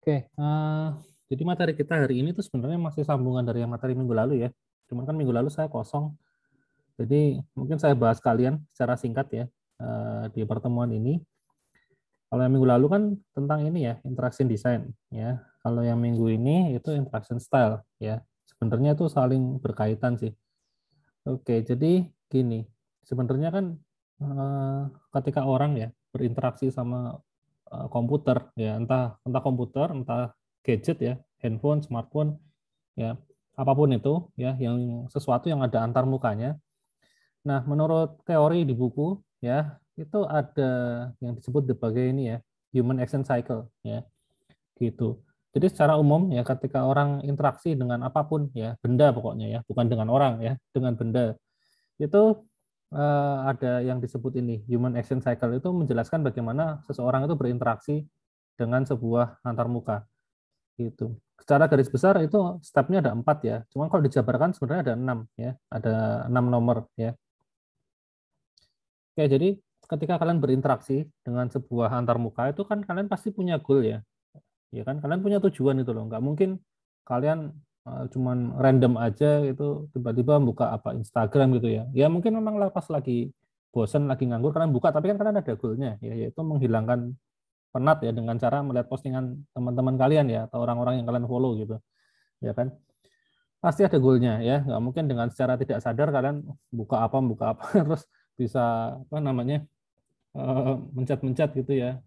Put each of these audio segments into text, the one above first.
Oke, jadi materi kita hari ini tuh sebenarnya masih sambungan dari yang materi minggu lalu ya. Cuman kan minggu lalu saya kosong, jadi mungkin saya bahas kalian secara singkat ya di pertemuan ini. Kalau yang minggu lalu kan tentang ini ya, interaction design ya. Kalau yang minggu ini itu interaction style ya. Sebenarnya itu saling berkaitan sih. Oke, jadi gini, sebenarnya kan eh, ketika orang ya berinteraksi sama komputer ya, entah entah komputer, entah gadget ya, handphone, smartphone ya, apapun itu ya, yang sesuatu yang ada antar mukanya. Nah, menurut teori di buku ya, itu ada yang disebut sebagai ini ya, human action cycle ya, gitu. Jadi secara umum ya, ketika orang interaksi dengan apapun ya, benda pokoknya ya, bukan dengan orang ya, dengan benda itu ada yang disebut ini human action cycle, itu menjelaskan bagaimana seseorang itu berinteraksi dengan sebuah antarmuka gitu. Secara garis besar itu stepnya ada 4 ya. Cuma kalau dijabarkan sebenarnya ada 6 ya, ada 6 nomor ya. Oke, jadi ketika kalian berinteraksi dengan sebuah antarmuka itu kan kalian pasti punya goal ya. Ya kan, kalian punya tujuan itu loh. Nggak mungkin kalian cuman random aja itu tiba-tiba buka apa Instagram gitu ya. Ya mungkin memang pas lagi bosan, lagi nganggur kalian buka, tapi kan kalian ada goalnya ya, yaitu menghilangkan penat ya dengan cara melihat postingan teman-teman kalian ya atau orang-orang yang kalian follow gitu. Ya kan? Pasti ada goalnya ya. Nggak mungkin dengan secara tidak sadar kalian buka apa terus bisa apa namanya mencet-mencet gitu ya,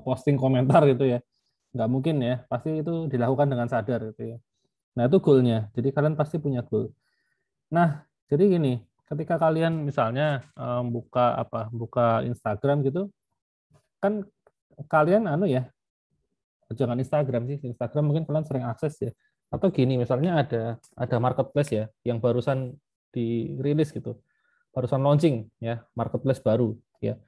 posting komentar gitu ya. Nggak mungkin ya, pasti itu dilakukan dengan sadar gitu ya. Nah, itu goalnya. Jadi kalian pasti punya goal. Nah, jadi gini, ketika kalian misalnya buka Instagram gitu, kan kalian anu ya, jangan Instagram sih, Instagram mungkin kalian sering akses ya. Atau gini, misalnya ada marketplace ya, yang barusan dirilis gitu, barusan launching ya, marketplace baru ya.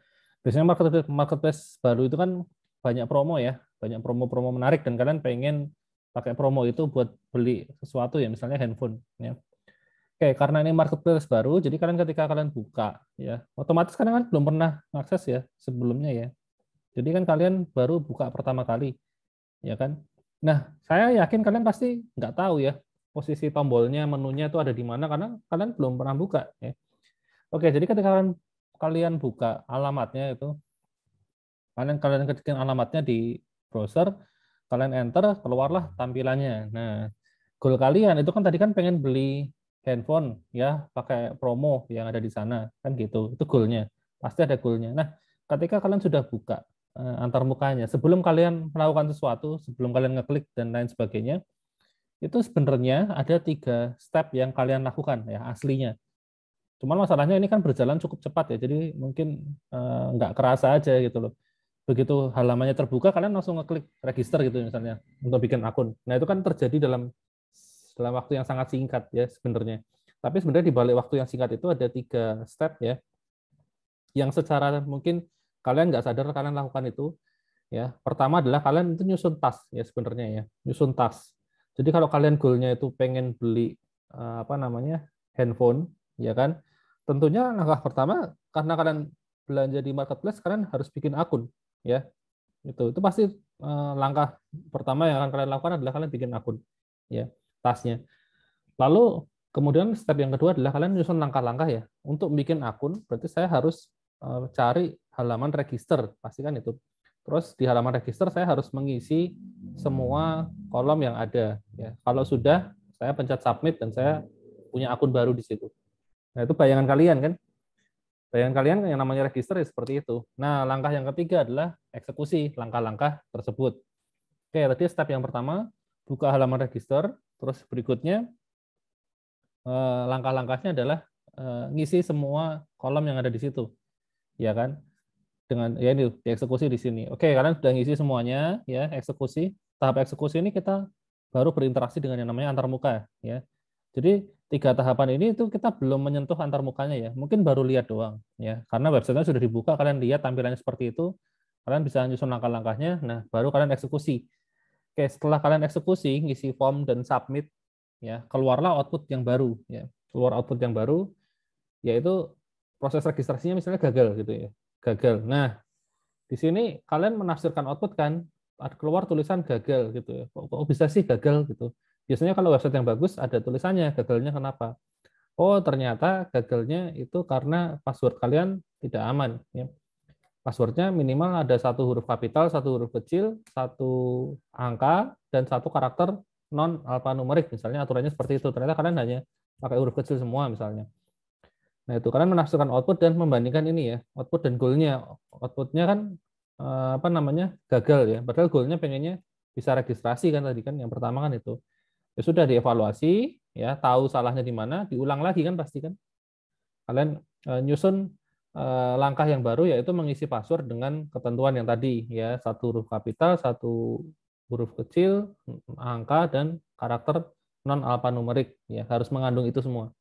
Biasanya marketplace marketplace baru itu kan banyak promo ya, banyak promo-promo menarik dan kalian pengen pakai promo itu buat beli sesuatu ya, misalnya handphone ya. Oke, karena ini marketplace baru, jadi kalian ketika kalian buka ya, otomatis kalian kan belum pernah akses ya sebelumnya ya. Jadi kan kalian baru buka pertama kali, ya kan? Nah, saya yakin kalian pasti nggak tahu ya posisi tombolnya, menunya itu ada di mana karena kalian belum pernah buka ya. Oke, jadi ketika kalian kalian buka alamatnya itu, kalian kalian ketikin alamatnya di browser, kalian enter, keluarlah tampilannya. Nah, goal kalian itu kan tadi kan pengen beli handphone ya, pakai promo yang ada di sana, kan gitu. Itu goalnya. Pasti ada goalnya. Nah, ketika kalian sudah buka antar mukanya, sebelum kalian melakukan sesuatu, sebelum kalian ngeklik dan lain sebagainya, itu sebenarnya ada 3 step yang kalian lakukan ya aslinya. Cuman masalahnya ini kan berjalan cukup cepat ya, jadi mungkin nggak kerasa aja gitu loh. Begitu halamannya terbuka, kalian langsung ngeklik register gitu misalnya untuk bikin akun. Nah itu kan terjadi dalam waktu yang sangat singkat ya sebenarnya. Tapi sebenarnya di balik waktu yang singkat itu ada 3 step ya, yang secara mungkin kalian nggak sadar kalian lakukan itu ya. Pertama adalah kalian itu nyusun tas ya sebenarnya ya, nyusun tas. Jadi kalau kalian goalnya itu pengen beli apa namanya handphone ya kan, tentunya langkah pertama karena kalian belanja di marketplace, kalian harus bikin akun ya. Itu pasti langkah pertama yang akan kalian lakukan adalah kalian bikin akun ya tasnya. Lalu kemudian step yang kedua adalah kalian nyusun langkah-langkah ya. Untuk bikin akun berarti saya harus cari halaman register, pastikan itu. Terus di halaman register saya harus mengisi semua kolom yang ada ya. Kalau sudah, saya pencet submit dan saya punya akun baru di situ. Nah, itu bayangan kalian kan? Bayangan kalian yang namanya register ya seperti itu. Nah, langkah yang ketiga adalah eksekusi langkah-langkah tersebut. Oke, tadi step yang pertama, buka halaman register. Terus berikutnya, langkah-langkahnya adalah ngisi semua kolom yang ada di situ. Ya kan? Dengan ya ini dieksekusi di sini. Oke, kalian sudah ngisi semuanya ya, eksekusi. Tahap eksekusi ini kita baru berinteraksi dengan yang namanya antarmuka ya. Jadi 3 tahapan ini itu kita belum menyentuh antarmukanya ya. Mungkin baru lihat doang ya. Karena websitenya sudah dibuka, kalian lihat tampilannya seperti itu, kalian bisa nyusun langkah-langkahnya. Nah, baru kalian eksekusi. Oke, setelah kalian eksekusi, ngisi form dan submit ya, keluarlah output yang baru ya. Keluar output yang baru yaitu proses registrasinya misalnya gagal gitu ya. Gagal. Nah, di sini kalian menafsirkan output kan, keluar tulisan gagal gitu ya. Kok bisa sih gagal gitu. Biasanya kalau website yang bagus ada tulisannya gagalnya kenapa. Oh, ternyata gagalnya itu karena password kalian tidak aman ya. Passwordnya minimal ada satu huruf kapital, satu huruf kecil, satu angka, dan satu karakter non alfanumerik. Misalnya aturannya seperti itu. Ternyata kalian hanya pakai huruf kecil semua misalnya. Nah, itu kalian menafsirkan output dan membandingkan ini ya, output dan goalnya. Outputnya kan apa namanya gagal ya. Padahal goalnya pengennya bisa registrasi kan tadi kan yang pertama kan itu. Ya sudah dievaluasi ya, tahu salahnya di mana, diulang lagi kan pasti kan. Kalian nyusun langkah yang baru yaitu mengisi password dengan ketentuan yang tadi ya, satu huruf kapital, satu huruf kecil, angka dan karakter non alfanumerik ya, harus mengandung itu semua.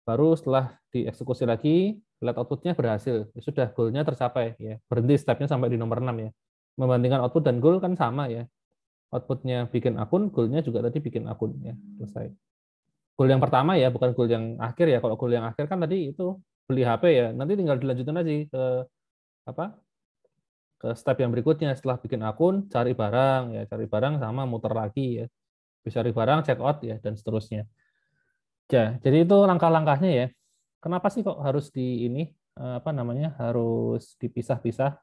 Baru setelah dieksekusi lagi, lihat outputnya berhasil. Ya sudah, goalnya tercapai. Ya. Berhenti stepnya sampai di nomor 6 ya. Membandingkan output dan goal kan sama ya. Outputnya bikin akun, goalnya juga tadi bikin akun. Ya. Selesai. Goal yang pertama ya, bukan goal yang akhir ya. Kalau goal yang akhir kan tadi itu beli HP ya. Nanti tinggal dilanjutin lagi ke apa? Ke step yang berikutnya. Setelah bikin akun, cari barang ya, cari barang sama muter lagi ya. Bisa cari barang, check out ya, dan seterusnya. Ya, jadi itu langkah-langkahnya ya. Kenapa sih kok harus di ini apa namanya harus dipisah-pisah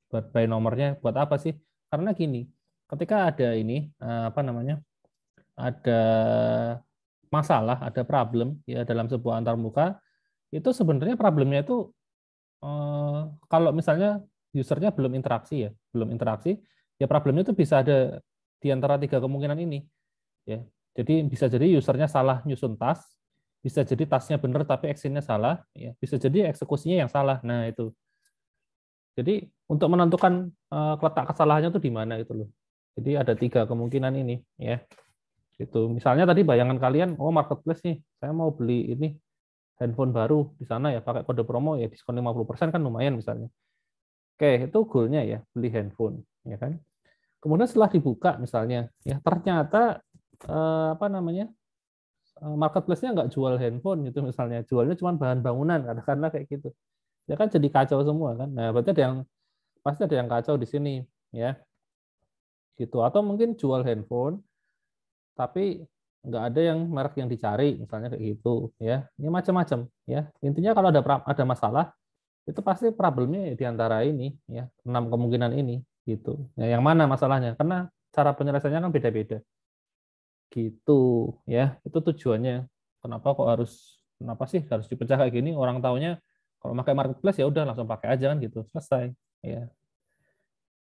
buat by nomornya? Buat apa sih? Karena gini, ketika ada ini apa namanya ada masalah, ada problem ya dalam sebuah antarmuka, itu sebenarnya problemnya itu kalau misalnya usernya belum interaksi ya, belum interaksi, ya problemnya itu bisa ada di antara tiga kemungkinan ini ya. Jadi bisa jadi usernya salah nyusun task, bisa jadi tasknya benar tapi actionnya salah, ya. Bisa jadi eksekusinya yang salah. Nah itu. Jadi untuk menentukan letak kesalahannya itu di mana itu loh. Jadi ada tiga kemungkinan ini, ya. Itu misalnya tadi bayangan kalian, oh marketplace nih, saya mau beli ini handphone baru di sana ya, pakai kode promo ya diskon 50% kan lumayan misalnya. Oke, itu goalnya ya, beli handphone, ya kan. Kemudian setelah dibuka misalnya, ya ternyata apa namanya marketplace-nya nggak jual handphone gitu misalnya, jualnya cuma bahan bangunan karena kayak gitu. Ya kan jadi kacau semua kan. Nah, berarti pasti ada yang kacau di sini ya. Gitu. Atau mungkin jual handphone tapi nggak ada yang merek yang dicari misalnya kayak gitu ya. Ini macam-macam ya. Intinya kalau ada masalah itu pasti problemnya di antara ini ya, 6 kemungkinan ini gitu. Ya, yang mana masalahnya? Karena cara penyelesaiannya kan beda-beda. Gitu ya, itu tujuannya. Kenapa sih harus dipecah kayak gini? Orang taunya kalau pakai marketplace ya udah langsung pakai aja kan gitu, selesai ya.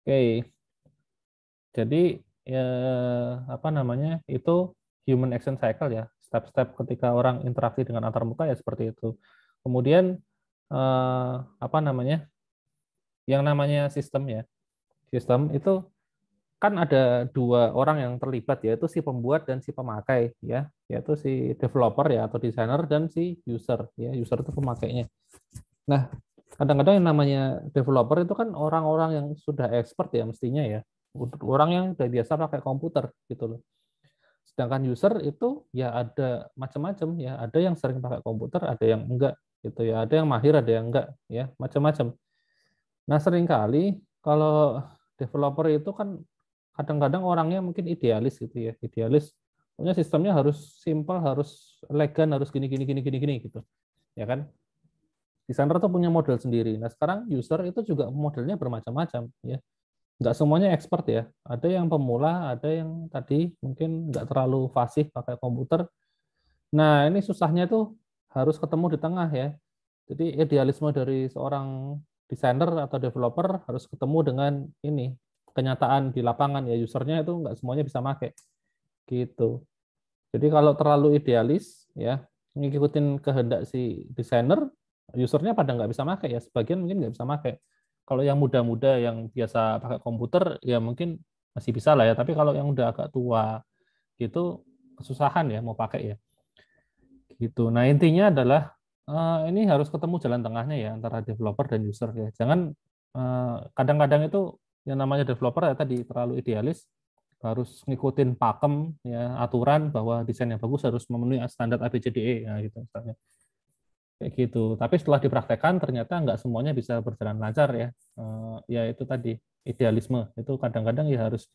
Oke. Jadi ya apa namanya? Itu human action cycle ya. Step-step ketika orang interaksi dengan antarmuka ya seperti itu. Kemudian apa namanya? Yang namanya sistem ya. Sistem itu kan ada dua orang yang terlibat yaitu si pembuat dan si pemakai ya, yaitu si developer ya atau desainer dan si user ya, user itu pemakainya. Nah, kadang-kadang yang namanya developer itu kan orang-orang yang sudah expert ya mestinya ya, orang yang sudah biasa pakai komputer gitu loh. Sedangkan user itu ya ada macam-macam ya, ada yang sering pakai komputer, ada yang enggak gitu ya, ada yang mahir, ada yang enggak ya, macam-macam. Nah, seringkali kalau developer itu kan kadang-kadang orangnya mungkin idealis gitu ya, idealis. Pokoknya sistemnya harus simple, harus elegan, harus gini gini gini gini gini gitu. Ya kan? Desainer tuh punya model sendiri. Nah, sekarang user itu juga modelnya bermacam-macam ya. Nggak semuanya expert ya. Ada yang pemula, ada yang tadi mungkin nggak terlalu fasih pakai komputer. Nah, ini susahnya tuh harus ketemu di tengah ya. Jadi idealisme dari seorang desainer atau developer harus ketemu dengan ini kenyataan di lapangan ya, usernya itu nggak semuanya bisa pakai gitu. Jadi kalau terlalu idealis ya ngikutin kehendak si desainer, usernya pada nggak bisa pakai ya, sebagian mungkin nggak bisa pakai. Kalau yang muda-muda yang biasa pakai komputer ya mungkin masih bisa lah ya, tapi kalau yang udah agak tua gitu kesusahan ya mau pakai ya gitu. Nah intinya adalah ini harus ketemu jalan tengahnya ya antara developer dan user ya. Jangan kadang-kadang itu yang namanya developer ya tadi terlalu idealis, harus ngikutin pakem ya aturan bahwa desain yang bagus harus memenuhi standar ABCDE ya gitu misalnya. kayak gitu. Tapi setelah dipraktekkan ternyata nggak semuanya bisa berjalan lancar ya. Ya itu tadi idealisme itu kadang-kadang ya harus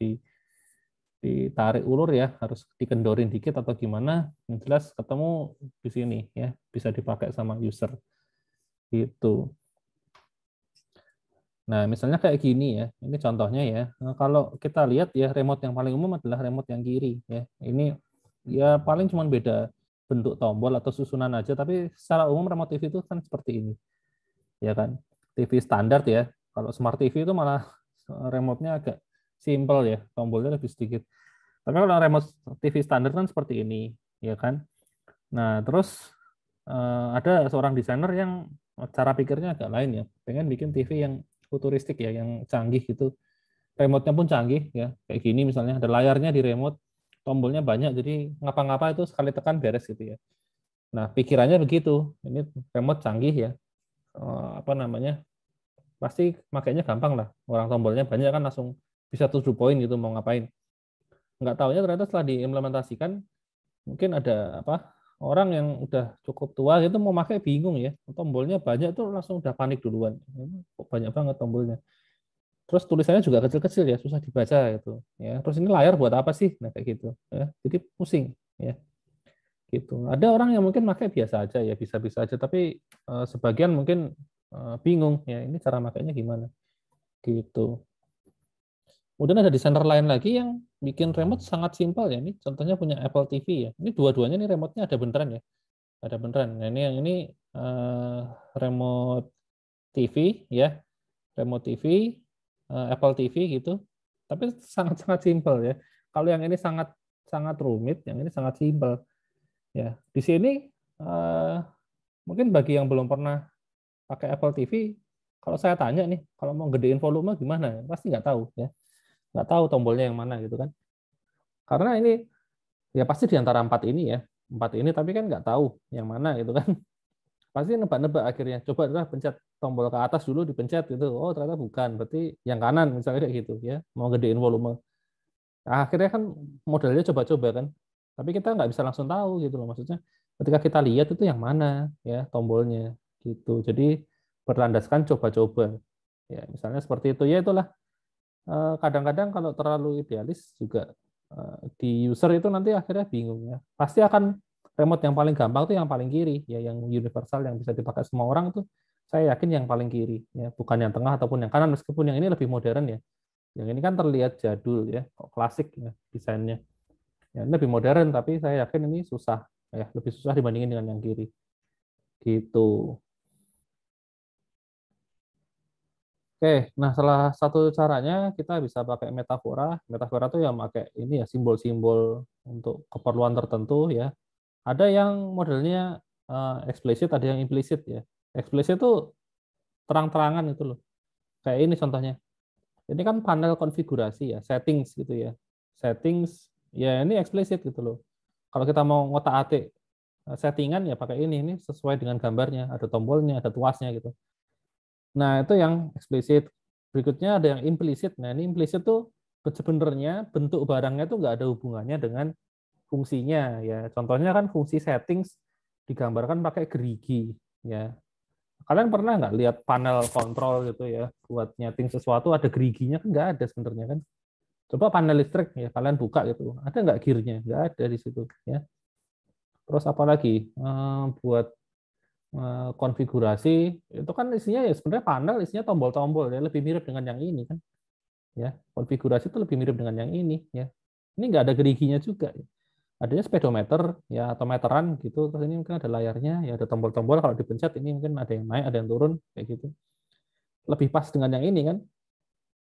ditarik ulur ya, harus dikendorin dikit atau gimana. Yang jelas ketemu di sini ya, bisa dipakai sama user gitu. Nah, misalnya kayak gini ya, ini contohnya ya. Nah, kalau kita lihat ya, remote yang paling umum adalah remote yang kiri ya. Ini ya paling cuma beda bentuk tombol atau susunan aja, tapi secara umum remote TV itu kan seperti ini, ya kan? TV standar ya. Kalau smart TV itu malah remote-nya agak simple ya, tombolnya lebih sedikit. Tapi kalau remote TV standar kan seperti ini, ya kan? Nah, terus ada seorang desainer yang cara pikirnya agak lain ya, pengen bikin TV yang futuristik ya, yang canggih gitu. Remote-nya pun canggih ya, kayak gini misalnya ada layarnya di remote, tombolnya banyak, jadi ngapa-ngapa itu sekali tekan beres gitu ya. Nah, pikirannya begitu, ini remote canggih ya, apa namanya, pasti makainya gampang lah. Orang tombolnya banyak kan langsung bisa to the point gitu mau ngapain. Nggak tahunya ternyata setelah diimplementasikan mungkin ada apa orang yang udah cukup tua gitu mau pakai bingung ya, tombolnya banyak tuh langsung udah panik duluan, kok banyak banget tombolnya, terus tulisannya juga kecil-kecil ya susah dibaca gitu ya, terus ini layar buat apa sih, nah kayak gitu ya, jadi pusing ya gitu. Ada orang yang mungkin pakai biasa aja ya, bisa-bisa aja, tapi sebagian mungkin bingung ya ini cara makainya gimana gitu. Kemudian ada desainer lain lagi yang bikin remote sangat simpel ya. Ini contohnya punya Apple TV ya. Ini dua-duanya nih remote-nya ada beneran ya. Ada beneran. Nah, ini yang ini eh, remote TV ya, remote TV, Apple TV gitu. Tapi sangat-sangat simpel ya. Kalau yang ini sangat sangat rumit, yang ini sangat simpel ya. Di sini eh, mungkin bagi yang belum pernah pakai Apple TV, kalau saya tanya nih, kalau mau gedein volume gimana? Pasti nggak tahu ya. Nggak tahu tombolnya yang mana gitu kan. Karena ini ya pasti di antara empat ini ya. Empat ini tapi kan nggak tahu yang mana gitu kan. Pasti nebak-nebak akhirnya. Coba adalah pencet tombol ke atas dulu dipencet gitu. Oh ternyata bukan. Berarti yang kanan misalnya kayak gitu ya. Mau gedein volume. Nah, akhirnya kan modelnya coba-coba kan. Tapi kita nggak bisa langsung tahu gitu loh. Maksudnya ketika kita lihat itu yang mana ya tombolnya gitu. Jadi berlandaskan coba-coba. Ya misalnya seperti itu ya itulah. Kadang-kadang kalau terlalu idealis juga di user itu nanti akhirnya bingung ya. Pasti akan remote yang paling gampang tuh yang paling kiri ya, yang universal yang bisa dipakai semua orang tuh saya yakin yang paling kiri ya, bukan yang tengah ataupun yang kanan, meskipun yang ini lebih modern ya. Yang ini kan terlihat jadul ya, kok klasik ya desainnya. Ya, ini lebih modern tapi saya yakin ini susah ya, lebih susah dibandingin dengan yang kiri. Gitu. Oke, nah salah satu caranya kita bisa pakai metafora. Metafora itu ya pakai ini ya simbol-simbol untuk keperluan tertentu ya. Ada yang modelnya eksplisit, ada yang implisit ya. Eksplisit itu terang-terangan itu loh. Kayak ini contohnya. Ini kan panel konfigurasi ya, settings gitu ya. Settings ya ini eksplisit gitu loh. Kalau kita mau ngotak-atik settingan ya pakai ini sesuai dengan gambarnya, ada tombolnya, ada tuasnya gitu. Nah, itu yang eksplisit. Berikutnya ada yang implisit. Nah, ini implisit tuh sebenarnya bentuk barangnya tuh nggak ada hubungannya dengan fungsinya ya. Contohnya kan fungsi settings digambarkan pakai gerigi ya. Kalian pernah nggak lihat panel kontrol gitu ya buat nyeting sesuatu ada geriginya, kan nggak ada sebenarnya kan. Coba panel listrik ya kalian buka gitu, ada nggak gearnya? Nggak ada di situ ya. Terus apa lagi? Buat konfigurasi itu kan isinya ya sebenarnya panel isinya tombol-tombol ya, lebih mirip dengan yang ini kan ya. Konfigurasi itu lebih mirip dengan yang ini ya. Ini nggak ada geriginya juga ya. Adanya speedometer ya atau meteran gitu, terus ini mungkin ada layarnya ya, ada tombol-tombol kalau dipencet ini mungkin ada yang naik ada yang turun kayak gitu, lebih pas dengan yang ini kan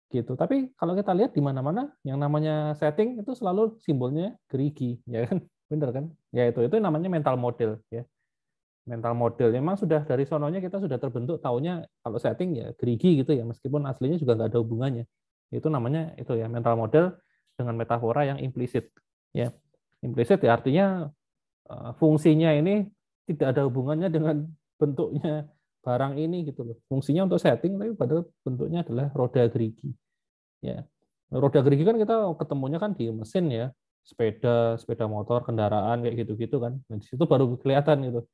gitu. Tapi kalau kita lihat di mana-mana yang namanya setting itu selalu simbolnya gerigi ya kan. Bener kan ya, itu namanya mental model ya. Mental model memang sudah dari sononya kita sudah terbentuk taunya kalau setting ya gerigi gitu ya, meskipun aslinya juga nggak ada hubungannya. Itu namanya itu ya mental model dengan metafora yang implisit ya. Implisit ya artinya fungsinya ini tidak ada hubungannya dengan bentuknya barang ini gitu loh. Fungsinya untuk setting tapi padahal bentuknya adalah roda gerigi ya. Roda gerigi kan kita ketemunya kan di mesin ya, sepeda motor, kendaraan kayak gitu-gitu kan. Nah, di situ baru kelihatan gitu.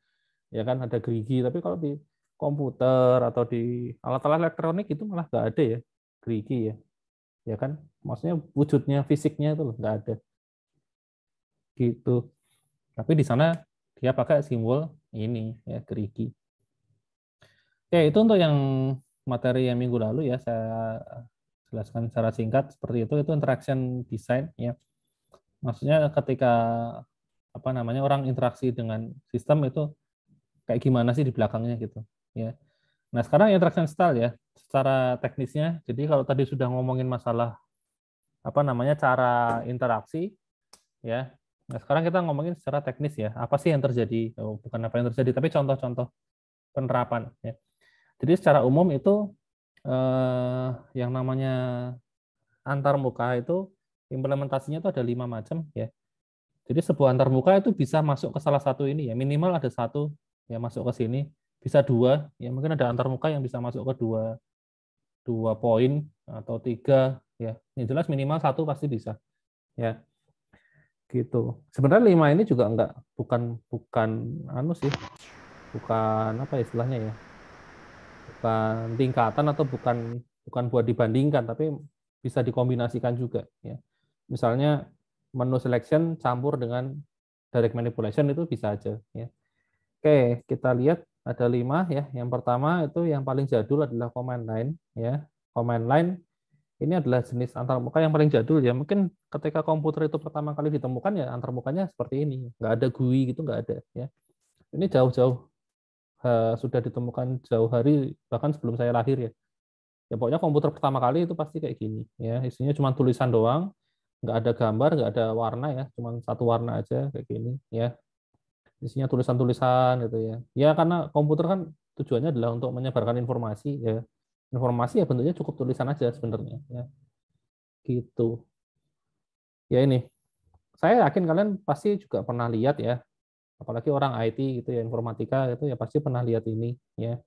ya kan ada gerigi. Tapi kalau di komputer atau di alat-alat elektronik itu malah nggak ada ya gerigi ya kan? Maksudnya wujudnya fisiknya itu loh nggak ada gitu. Tapi di sana dia pakai simbol ini ya gerigi. Oke, itu untuk yang materi yang minggu lalu ya saya jelaskan secara singkat seperti itu interaction design ya. Maksudnya ketika apa namanya orang interaksi dengan sistem itu kayak gimana sih di belakangnya gitu ya. Nah, sekarang interaction style ya, secara teknisnya. Jadi kalau tadi sudah ngomongin masalah apa namanya cara interaksi ya. Nah, sekarang kita ngomongin secara teknis ya. Apa sih yang terjadi? Oh, bukan apa yang terjadi, tapi contoh-contoh penerapan ya. Jadi secara umum itu yang namanya antarmuka itu implementasinya itu ada 5 macam ya. Jadi sebuah antarmuka itu bisa masuk ke salah satu ini ya, minimal ada satu ya masuk ke sini, bisa dua ya, mungkin ada antarmuka yang bisa masuk ke dua poin atau tiga ya. Yang jelas minimal satu pasti bisa ya gitu. Sebenarnya 5 ini juga enggak bukan bukan anu sih, bukan apa istilahnya ya, bukan tingkatan atau bukan buat dibandingkan, tapi bisa dikombinasikan juga ya. Misalnya menu selection campur dengan direct manipulation itu bisa aja ya. Oke, kita lihat ada 5 ya. Yang pertama itu yang paling jadul adalah command line ya. Command line ini adalah jenis antarmuka yang paling jadul ya. Mungkin ketika komputer itu pertama kali ditemukan ya antarmukanya seperti ini. Nggak ada GUI gitu, nggak ada ya. Ini jauh-jauh sudah ditemukan jauh hari bahkan sebelum saya lahir ya. Ya pokoknya komputer pertama kali itu pasti kayak gini ya. Isinya cuma tulisan doang, nggak ada gambar, nggak ada warna ya, cuma satu warna aja kayak gini ya. Isinya tulisan-tulisan gitu ya. Ya karena komputer kan tujuannya adalah untuk menyebarkan informasi ya. Informasi ya bentuknya cukup tulisan aja sebenarnya ya. Gitu. Ya ini, saya yakin kalian pasti juga pernah lihat ya. Apalagi orang IT gitu ya, informatika itu ya pasti pernah lihat ini ya.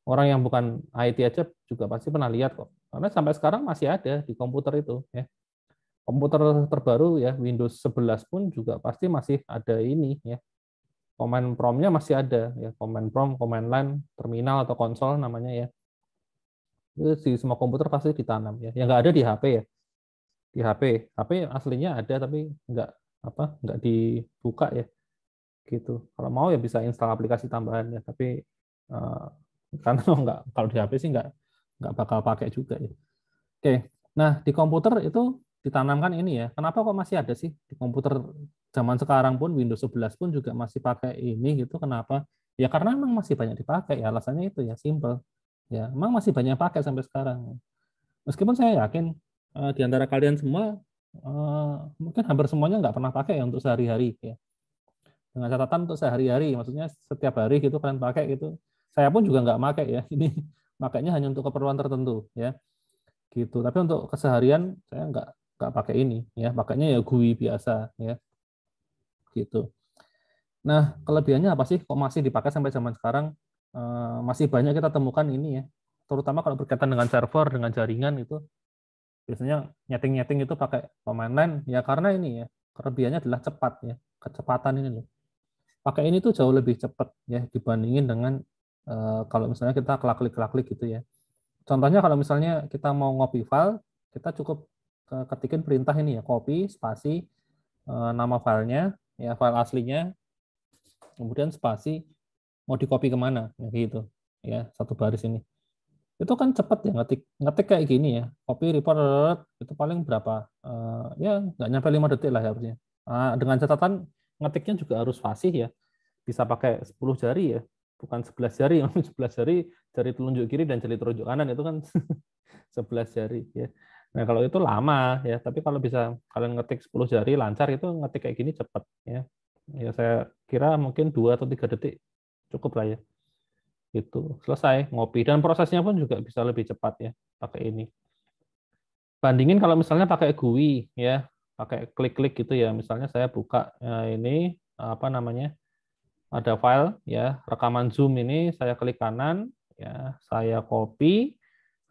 Orang yang bukan IT aja juga pasti pernah lihat kok. Karena sampai sekarang masih ada di komputer itu ya. Komputer terbaru ya Windows 11 pun juga pasti masih ada ini ya. Command prompt-nya masih ada ya, command prompt, command line, terminal atau konsol namanya ya. Itu di semua komputer pasti ditanam ya. Yang nggak ada di HP ya. Di HP aslinya ada tapi nggak dibuka ya. Gitu. Kalau mau ya bisa install aplikasi tambahan ya, tapi uh, karena nggak kalau di HP sih nggak bakal pakai juga ya. Oke. Nah, di komputer itu ditanamkan ini ya. Kenapa kok masih ada sih di komputer zaman sekarang pun Windows 11 pun juga masih pakai ini gitu. Kenapa? Ya karena memang masih banyak dipakai ya. Alasannya itu ya simple. Ya, memang masih banyak pakai sampai sekarang. Meskipun saya yakin di antara kalian semua mungkin hampir semuanya nggak pernah pakai ya untuk sehari-hari ya. Dengan catatan untuk sehari-hari, maksudnya setiap hari gitu kalian pakai gitu. Saya pun juga nggak pakai ya. Ini makanya hanya untuk keperluan tertentu ya gitu. Tapi untuk keseharian saya nggak pakai ini ya, pakainya ya GUI biasa ya gitu. Nah, kelebihannya apa sih kok masih dipakai sampai zaman sekarang? Masih banyak kita temukan ini ya, terutama kalau berkaitan dengan server, dengan jaringan itu biasanya nyeting-nyeting itu pakai command line ya karena ini ya, kelebihannya adalah cepat ya, kecepatan ini loh. Pakai ini tuh jauh lebih cepat ya dibandingin dengan kalau misalnya kita klik-klik gitu ya. Contohnya kalau misalnya kita mau ngopi file, kita cukup ketikin perintah ini ya, copy, spasi, nama filenya, ya file aslinya, kemudian spasi, mau di copy kemana, gitu. Ya, satu baris ini. Itu kan cepat ya, ngetik kayak gini ya, copy, report, itu paling berapa? Ya, nggak nyampe 5 detik lah ya harusnya. Dengan catatan, ngetiknya juga harus fasih ya, bisa pakai 10 jari ya, bukan 11 jari, 11 jari, jari telunjuk kiri dan jari telunjuk kanan itu kan 11 jari ya. Nah, kalau itu lama ya, tapi kalau bisa kalian ngetik 10 jari lancar itu ngetik kayak gini cepat ya. Ya saya kira mungkin 2 atau 3 detik cukup lah ya. Gitu. Selesai ngopi dan prosesnya pun juga bisa lebih cepat ya pakai ini. Bandingin kalau misalnya pakai GUI ya, pakai klik-klik gitu ya. Misalnya saya buka ini apa namanya? Ada file ya, rekaman Zoom ini saya klik kanan ya, saya copy,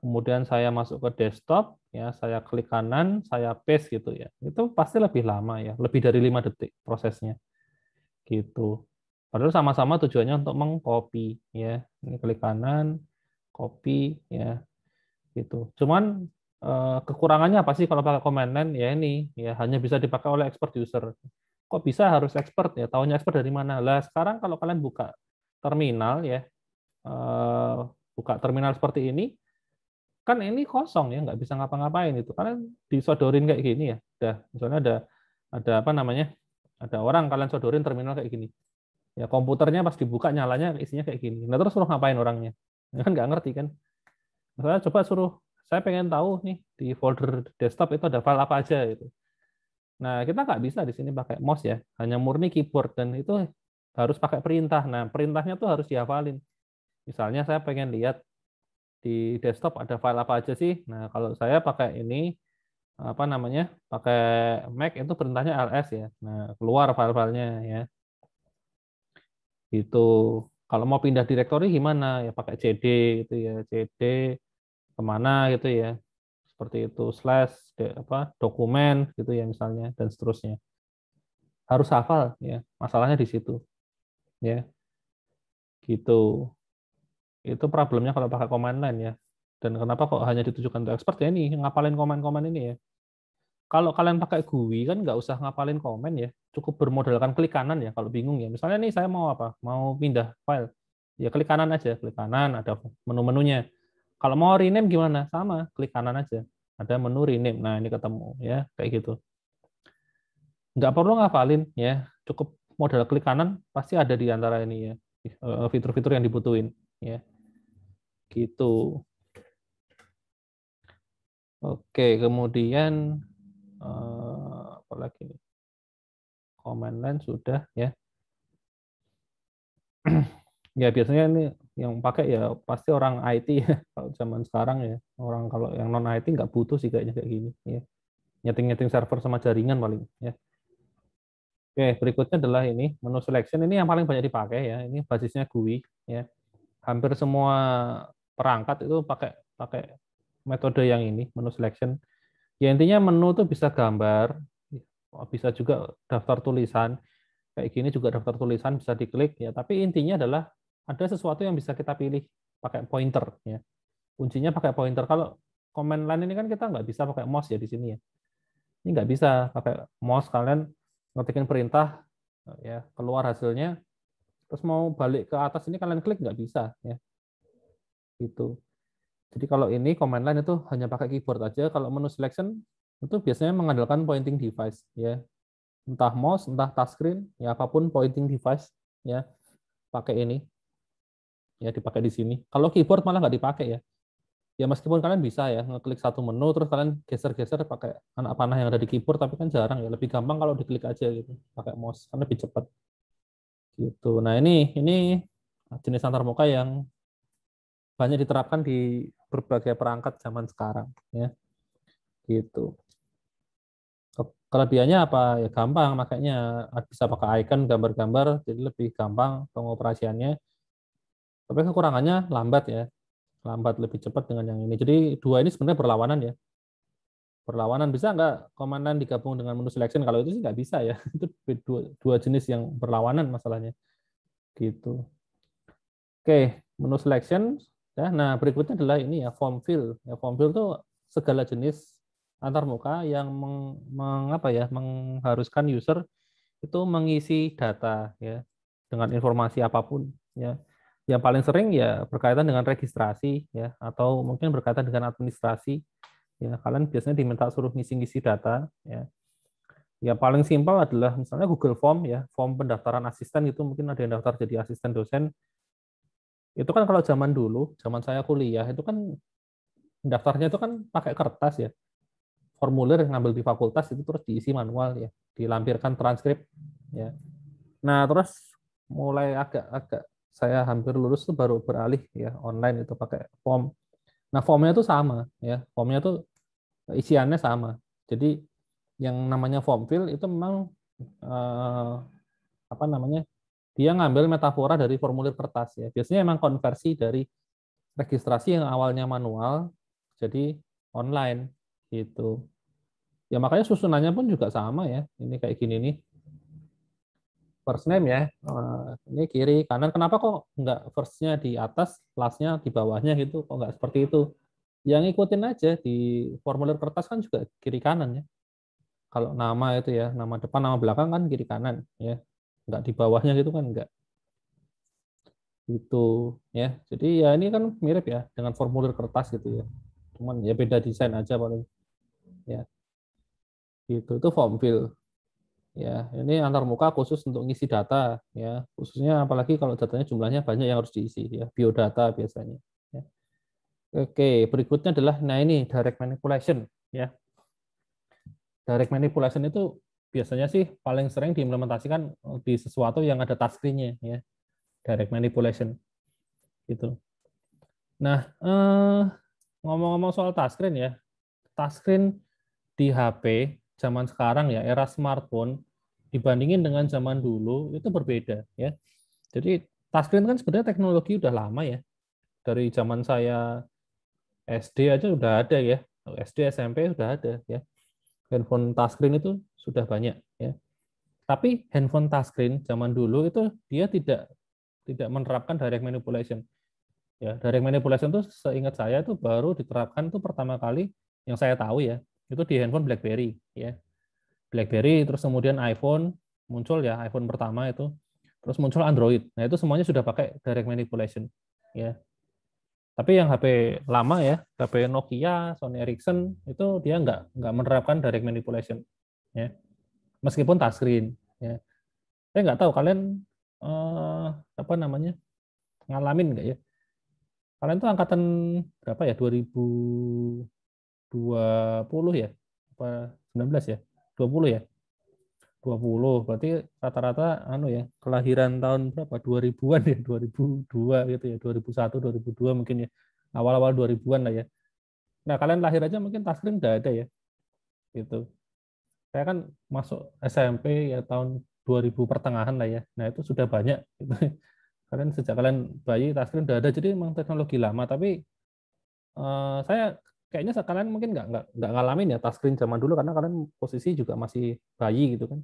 kemudian saya masuk ke desktop ya, saya klik kanan, saya paste gitu ya. Itu pasti lebih lama ya, lebih dari 5 detik prosesnya. Gitu. Padahal sama-sama tujuannya untuk mengcopy ya. Ini klik kanan, copy ya gitu. Cuman kekurangannya apa sih kalau pakai command line? Ya ini ya hanya bisa dipakai oleh expert user. Kok bisa harus expert ya? Tahunya expert dari mana? Lah sekarang kalau kalian buka terminal ya, eh, buka terminal seperti ini, kan ini kosong ya, nggak bisa ngapa-ngapain itu. Kalian disodorin kayak gini ya. Udah, misalnya ada apa namanya? Ada orang kalian sodorin terminal kayak gini. Ya komputernya pas dibuka nyalanya isinya kayak gini. Nah terus suruh ngapain orangnya? Ya kan nggak ngerti kan? Misalnya coba suruh, saya pengen tahu nih di folder desktop itu ada file apa aja itu. Nah kita nggak bisa di sini pakai mouse ya, hanya murni keyboard dan itu harus pakai perintah. Nah perintahnya tuh harus dihafalin. Misalnya saya pengen lihat di desktop ada file apa aja sih. Nah kalau saya pakai ini apa namanya, pakai Mac itu perintahnya ls ya. Nah keluar file-filenya ya. Gitu. Kalau mau pindah direktori gimana? Ya pakai CD gitu ya, CD kemana gitu ya. Seperti itu slash apa dokumen gitu ya misalnya dan seterusnya. Harus hafal ya. Masalahnya di situ ya. Gitu. Itu problemnya kalau pakai command line ya. Dan kenapa kok hanya ditujukan untuk expert ya ini ngapalin komen-komen ini ya. Kalau kalian pakai GUI kan nggak usah ngapalin komen ya, cukup bermodalkan klik kanan ya kalau bingung ya. Misalnya nih saya mau apa? Mau pindah file. Ya klik kanan aja, klik kanan ada menu-menunya. Kalau mau rename gimana? Sama, klik kanan aja. Ada menu rename. Nah, ini ketemu ya, kayak gitu. Nggak perlu ngapalin ya, cukup modal klik kanan pasti ada di antara ini ya, fitur-fitur yang dibutuhin ya. Gitu. Oke, kemudian apa lagi nih? Command line sudah ya. Ya biasanya ini yang pakai ya pasti orang IT ya kalau zaman sekarang ya. Orang kalau yang non IT nggak butuh sih kayaknya kayak gini ya. Nyeting-nyeting server sama jaringan paling ya. Oke, berikutnya adalah ini menu selection, ini yang paling banyak dipakai ya. Ini basisnya GUI ya. Hampir semua perangkat itu pakai pakai metode yang ini, menu selection. Ya intinya menu tuh bisa gambar, bisa juga daftar tulisan. Kayak gini juga daftar tulisan bisa diklik ya, tapi intinya adalah ada sesuatu yang bisa kita pilih pakai pointer ya. Kuncinya pakai pointer. Kalau command line ini kan kita nggak bisa pakai mouse ya di sini ya. Ini nggak bisa pakai mouse, kalian ngetikin perintah ya keluar hasilnya, terus mau balik ke atas ini kalian klik nggak bisa ya gitu. Jadi kalau ini command line itu hanya pakai keyboard aja. Kalau menu selection itu biasanya mengandalkan pointing device ya, entah mouse entah touchscreen ya, apapun pointing device ya pakai ini ya, dipakai di sini. Kalau keyboard malah nggak dipakai ya. Ya meskipun kalian bisa ya ngeklik satu menu terus kalian geser-geser pakai anak panah yang ada di keyboard, tapi kan jarang ya. Lebih gampang kalau diklik aja gitu pakai mouse kan lebih cepat gitu. Nah ini jenis antarmuka yang banyak diterapkan di berbagai perangkat zaman sekarang ya gitu. Kelebihannya apa ya, gampang makanya bisa pakai icon gambar-gambar jadi lebih gampang pengoperasiannya, tapi kekurangannya lambat ya, lambat lebih cepat dengan yang ini. Jadi dua ini sebenarnya berlawanan ya, berlawanan. Bisa nggak command line digabung dengan menu selection? Kalau itu sih nggak bisa ya. Itu dua jenis yang berlawanan masalahnya. Gitu. Oke, menu selection. Ya, nah berikutnya adalah ini ya, form fill. Ya, form fill itu segala jenis antarmuka yang apa ya, mengharuskan user itu mengisi data ya dengan informasi apapun ya. Yang paling sering ya berkaitan dengan registrasi ya, atau mungkin berkaitan dengan administrasi. Ya, kalian biasanya diminta suruh ngisi-ngisi data ya. Ya paling simpel adalah misalnya Google Form ya, form pendaftaran asisten itu, mungkin ada yang daftar jadi asisten dosen. Itu kan kalau zaman dulu, zaman saya kuliah itu kan daftarnya itu kan pakai kertas ya. Formulir yang ngambil di fakultas itu terus diisi manual ya, dilampirkan transkrip ya. Nah, terus mulai agak-agak saya hampir lulus tuh baru beralih ya online itu pakai form. Nah, formnya itu sama ya, formnya itu isiannya sama. Jadi yang namanya form fill itu memang apa namanya, dia ngambil metafora dari formulir kertas ya. Biasanya memang konversi dari registrasi yang awalnya manual jadi online gitu. Ya makanya susunannya pun juga sama ya. Ini kayak gini nih. first name ya. Ini kiri, kanan. Kenapa kok nggak first-nya di atas, last-nya di bawahnya gitu? Kok nggak seperti itu? Yang ikutin aja di formulir kertas kan juga kiri kanan ya. Kalau nama itu ya, nama depan, nama belakang kan kiri kanan ya. Nggak di bawahnya gitu kan nggak. Gitu ya. Jadi ya ini kan mirip ya dengan formulir kertas gitu ya. Cuman ya beda desain aja paling. Ya, gitu. Itu form fill. Ya, ini antarmuka khusus untuk ngisi data ya, khususnya apalagi kalau datanya jumlahnya banyak yang harus diisi ya, biodata biasanya. Ya. Oke, berikutnya adalah nah ini direct manipulation ya. Direct manipulation itu biasanya sih paling sering diimplementasikan di sesuatu yang ada touchscreen-nya ya, direct manipulation gitu. Nah, ngomong-ngomong soal touchscreen ya, touchscreen di HP zaman sekarang ya, era smartphone dibandingin dengan zaman dulu itu berbeda ya. Jadi touchscreen kan sebenarnya teknologi udah lama ya. Dari zaman saya SD aja udah ada ya. SD, SMP sudah ada ya. Handphone touchscreen itu sudah banyak ya. Tapi handphone touchscreen zaman dulu itu dia tidak menerapkan direct manipulation. Ya, direct manipulation itu seingat saya itu baru diterapkan itu pertama kali yang saya tahu ya. Itu di handphone BlackBerry ya. BlackBerry terus kemudian iPhone muncul ya, iPhone pertama itu. Terus muncul Android. Nah, itu semuanya sudah pakai direct manipulation ya. Tapi yang HP lama ya, HP Nokia, Sony Ericsson itu dia nggak menerapkan direct manipulation ya. Meskipun touchscreen ya. Saya nggak tahu kalian apa namanya? Ngalamin nggak ya? Kalian tuh angkatan berapa ya? 2020 ya? Apa 19 ya? 20 ya? 20 berarti rata-rata anu ya kelahiran tahun berapa 2000-an ya 2002 gitu ya 2001 2002 mungkin ya awal-awal 2000-an lah ya. Nah kalian lahir aja mungkin touchscreen udah ada ya gitu. Saya kan masuk SMP ya tahun 2000 pertengahan lah ya. Nah itu sudah banyak gitu. Kalian sejak kalian bayi touchscreen udah ada jadi memang teknologi lama tapi saya kayaknya kalian mungkin nggak ngalamin ya touchscreen zaman dulu karena kalian posisi juga masih bayi gitu kan.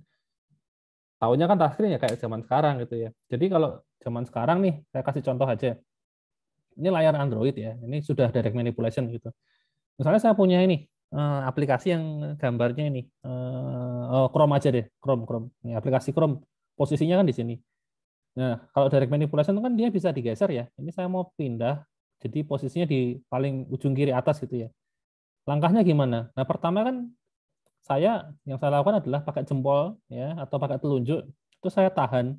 Tahunya kan touchscreen ya kayak zaman sekarang gitu ya. Jadi kalau zaman sekarang nih, saya kasih contoh aja. Ini layar Android ya, ini sudah direct manipulation gitu. Misalnya saya punya ini aplikasi yang gambarnya ini, Chrome aja deh, Chrome. Ini aplikasi Chrome, posisinya kan di sini. Nah, kalau direct manipulation kan dia bisa digeser ya. Ini saya mau pindah, jadi posisinya di paling ujung kiri atas gitu ya. Langkahnya gimana? Nah, pertama kan yang saya lakukan adalah pakai jempol ya atau pakai telunjuk itu saya tahan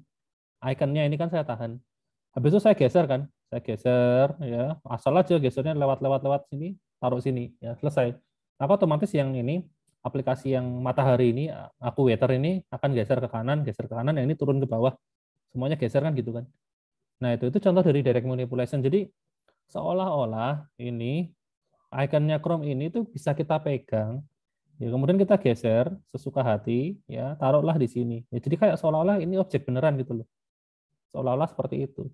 ikonnya ini kan saya tahan. Habis itu saya geser kan, saya geser ya asal aja gesernya lewat sini taruh sini ya selesai. Maka otomatis yang ini aplikasi yang matahari ini aku waiter ini akan geser ke kanan, yang ini turun ke bawah, semuanya geser kan gitu kan. Nah itu contoh dari direct manipulation. Jadi seolah-olah ini ikonnya Chrome ini tuh bisa kita pegang. Ya, kemudian kita geser sesuka hati, ya taruhlah di sini. Ya, jadi kayak seolah-olah ini objek beneran gitu loh. Seolah-olah seperti itu.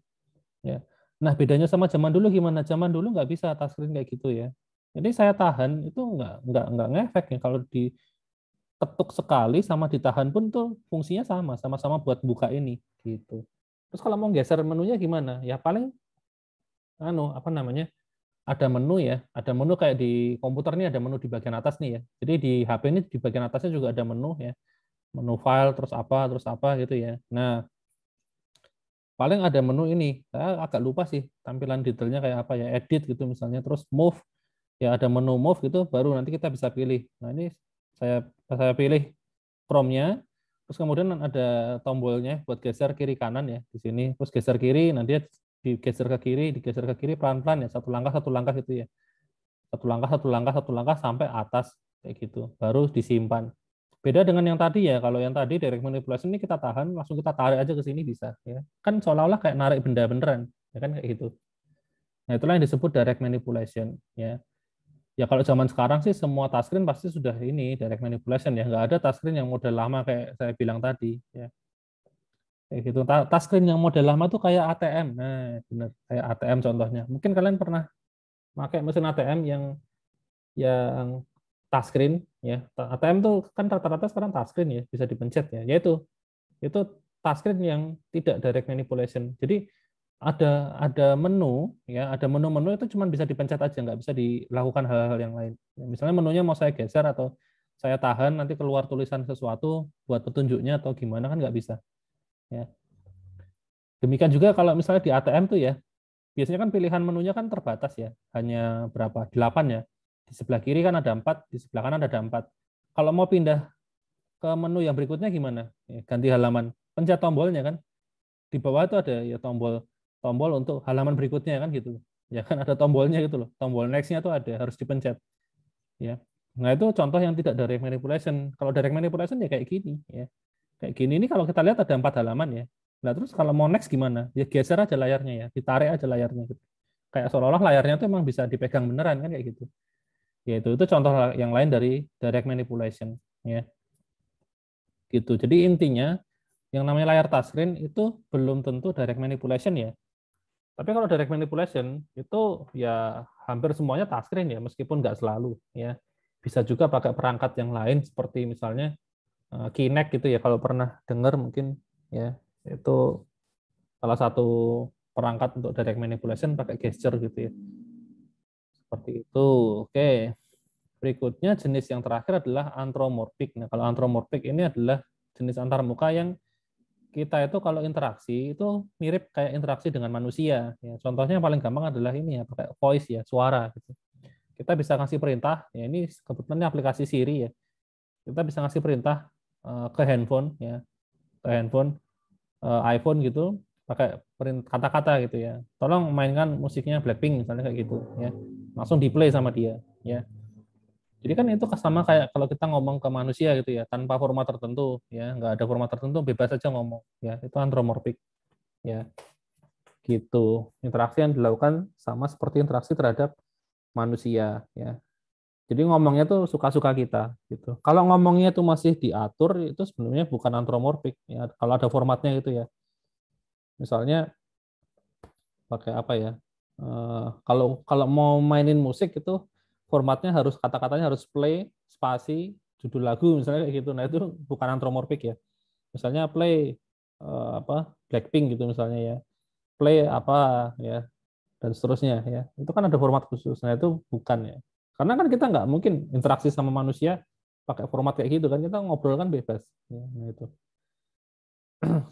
Ya. Nah, bedanya sama zaman dulu gimana? Zaman dulu nggak bisa touchscreen kayak gitu ya. Jadi saya tahan itu nggak ngefek ya. Kalau diketuk sekali sama ditahan pun tuh fungsinya sama-sama buat buka ini gitu. Terus kalau mau geser menunya gimana? Ya paling apa namanya? Ada menu ya, ada menu kayak di komputer ini ada menu di bagian atas nih ya. Jadi di HP ini di bagian atasnya juga ada menu ya, menu file terus apa gitu ya. Nah, paling ada menu ini, saya agak lupa sih tampilan detailnya kayak apa ya, edit gitu misalnya, terus move, ya ada menu move gitu, baru nanti kita bisa pilih. Nah ini saya pilih Chrome-nya, terus kemudian ada tombolnya buat geser kiri kanan ya di sini, terus geser kiri, nanti digeser ke kiri pelan-pelan ya, satu langkah gitu ya. Satu langkah sampai atas kayak gitu, baru disimpan. Beda dengan yang tadi ya, kalau yang tadi direct manipulation ini kita tahan, langsung kita tarik aja ke sini bisa, ya kan seolah-olah kayak narik benda beneran, ya kan kayak gitu. Nah itulah yang disebut direct manipulation, ya. Ya kalau zaman sekarang sih semua touchscreen pasti sudah ini direct manipulation ya, nggak ada touchscreen yang model lama kayak saya bilang tadi, ya. Kayak gitu. Touchscreen yang model lama tuh kayak ATM, nah bener kayak ATM contohnya. Mungkin kalian pernah pakai mesin ATM yang touchscreen ya. ATM tuh kan rata-rata sekarang touchscreen ya, bisa dipencet ya. Yaitu itu touchscreen yang tidak direct manipulation. Jadi ada menu ya, ada menu-menu itu cuma bisa dipencet aja, nggak bisa dilakukan hal-hal yang lain. Misalnya menunya mau saya geser atau saya tahan nanti keluar tulisan sesuatu buat petunjuknya atau gimana kan nggak bisa. Ya. Demikian juga kalau misalnya di ATM tuh ya, biasanya kan pilihan menunya kan terbatas ya, hanya berapa? 8 ya. Di sebelah kiri kan ada 4, di sebelah kanan ada 4. Kalau mau pindah ke menu yang berikutnya gimana? Ya, ganti halaman, pencet tombolnya kan. Di bawah itu ada ya tombol untuk halaman berikutnya kan gitu. Ya kan ada tombolnya gitu loh. Tombol next-nya tuh ada, harus dipencet. Ya. Nah, itu contoh yang tidak direct manipulation. Kalau direct manipulation ya kayak gini ya. Kayak gini ini kalau kita lihat ada 4 halaman ya. Nah, terus kalau mau next gimana? Ya geser aja layarnya ya, ditarik aja layarnya gitu. Kayak seolah-olah layarnya itu emang bisa dipegang beneran kan kayak gitu. Ya itu contoh yang lain dari direct manipulation ya. Gitu. Jadi intinya yang namanya layar touchscreen itu belum tentu direct manipulation ya. Tapi kalau direct manipulation itu ya hampir semuanya touchscreen ya, meskipun nggak selalu ya. Bisa juga pakai perangkat yang lain seperti misalnya Kinect gitu ya, kalau pernah dengar mungkin ya, itu salah satu perangkat untuk direct manipulation pakai gesture gitu ya. Seperti itu. Oke. Berikutnya jenis yang terakhir adalah anthropomorphic. Nah, kalau anthropomorphic ini adalah jenis antarmuka yang kita itu kalau interaksi itu mirip kayak interaksi dengan manusia. Ya, contohnya yang paling gampang adalah ini ya, pakai voice ya, suara. Gitu. Kita bisa ngasih perintah. Ya, ini kebetulan ini aplikasi Siri ya. Kita bisa ngasih perintah ke handphone ya, ke handphone iPhone gitu, pakai kata-kata gitu ya. Tolong mainkan musiknya Blackpink misalnya kayak gitu ya. Langsung di play sama dia ya. Jadi kan itu sama kayak kalau kita ngomong ke manusia gitu ya, tanpa format tertentu ya, nggak ada format tertentu, bebas aja ngomong ya. Itu anthropomorphic ya. Gitu. Interaksi yang dilakukan sama seperti interaksi terhadap manusia ya. Jadi ngomongnya tuh suka-suka kita gitu. Kalau ngomongnya itu masih diatur itu sebenarnya bukan anthropomorphic ya. Kalau ada formatnya gitu ya. Misalnya pakai apa ya? Kalau kalau mau mainin musik itu formatnya harus kata-katanya harus play, spasi, judul lagu misalnya kayak gitu. Nah, itu bukan anthropomorphic ya. Misalnya play apa Blackpink gitu misalnya ya. Play apa ya dan seterusnya ya. Itu kan ada format khusus. Nah, itu bukan ya. Karena kan kita nggak mungkin interaksi sama manusia pakai format kayak gitu kan. Kita ngobrol kan bebas. Ya, nah itu.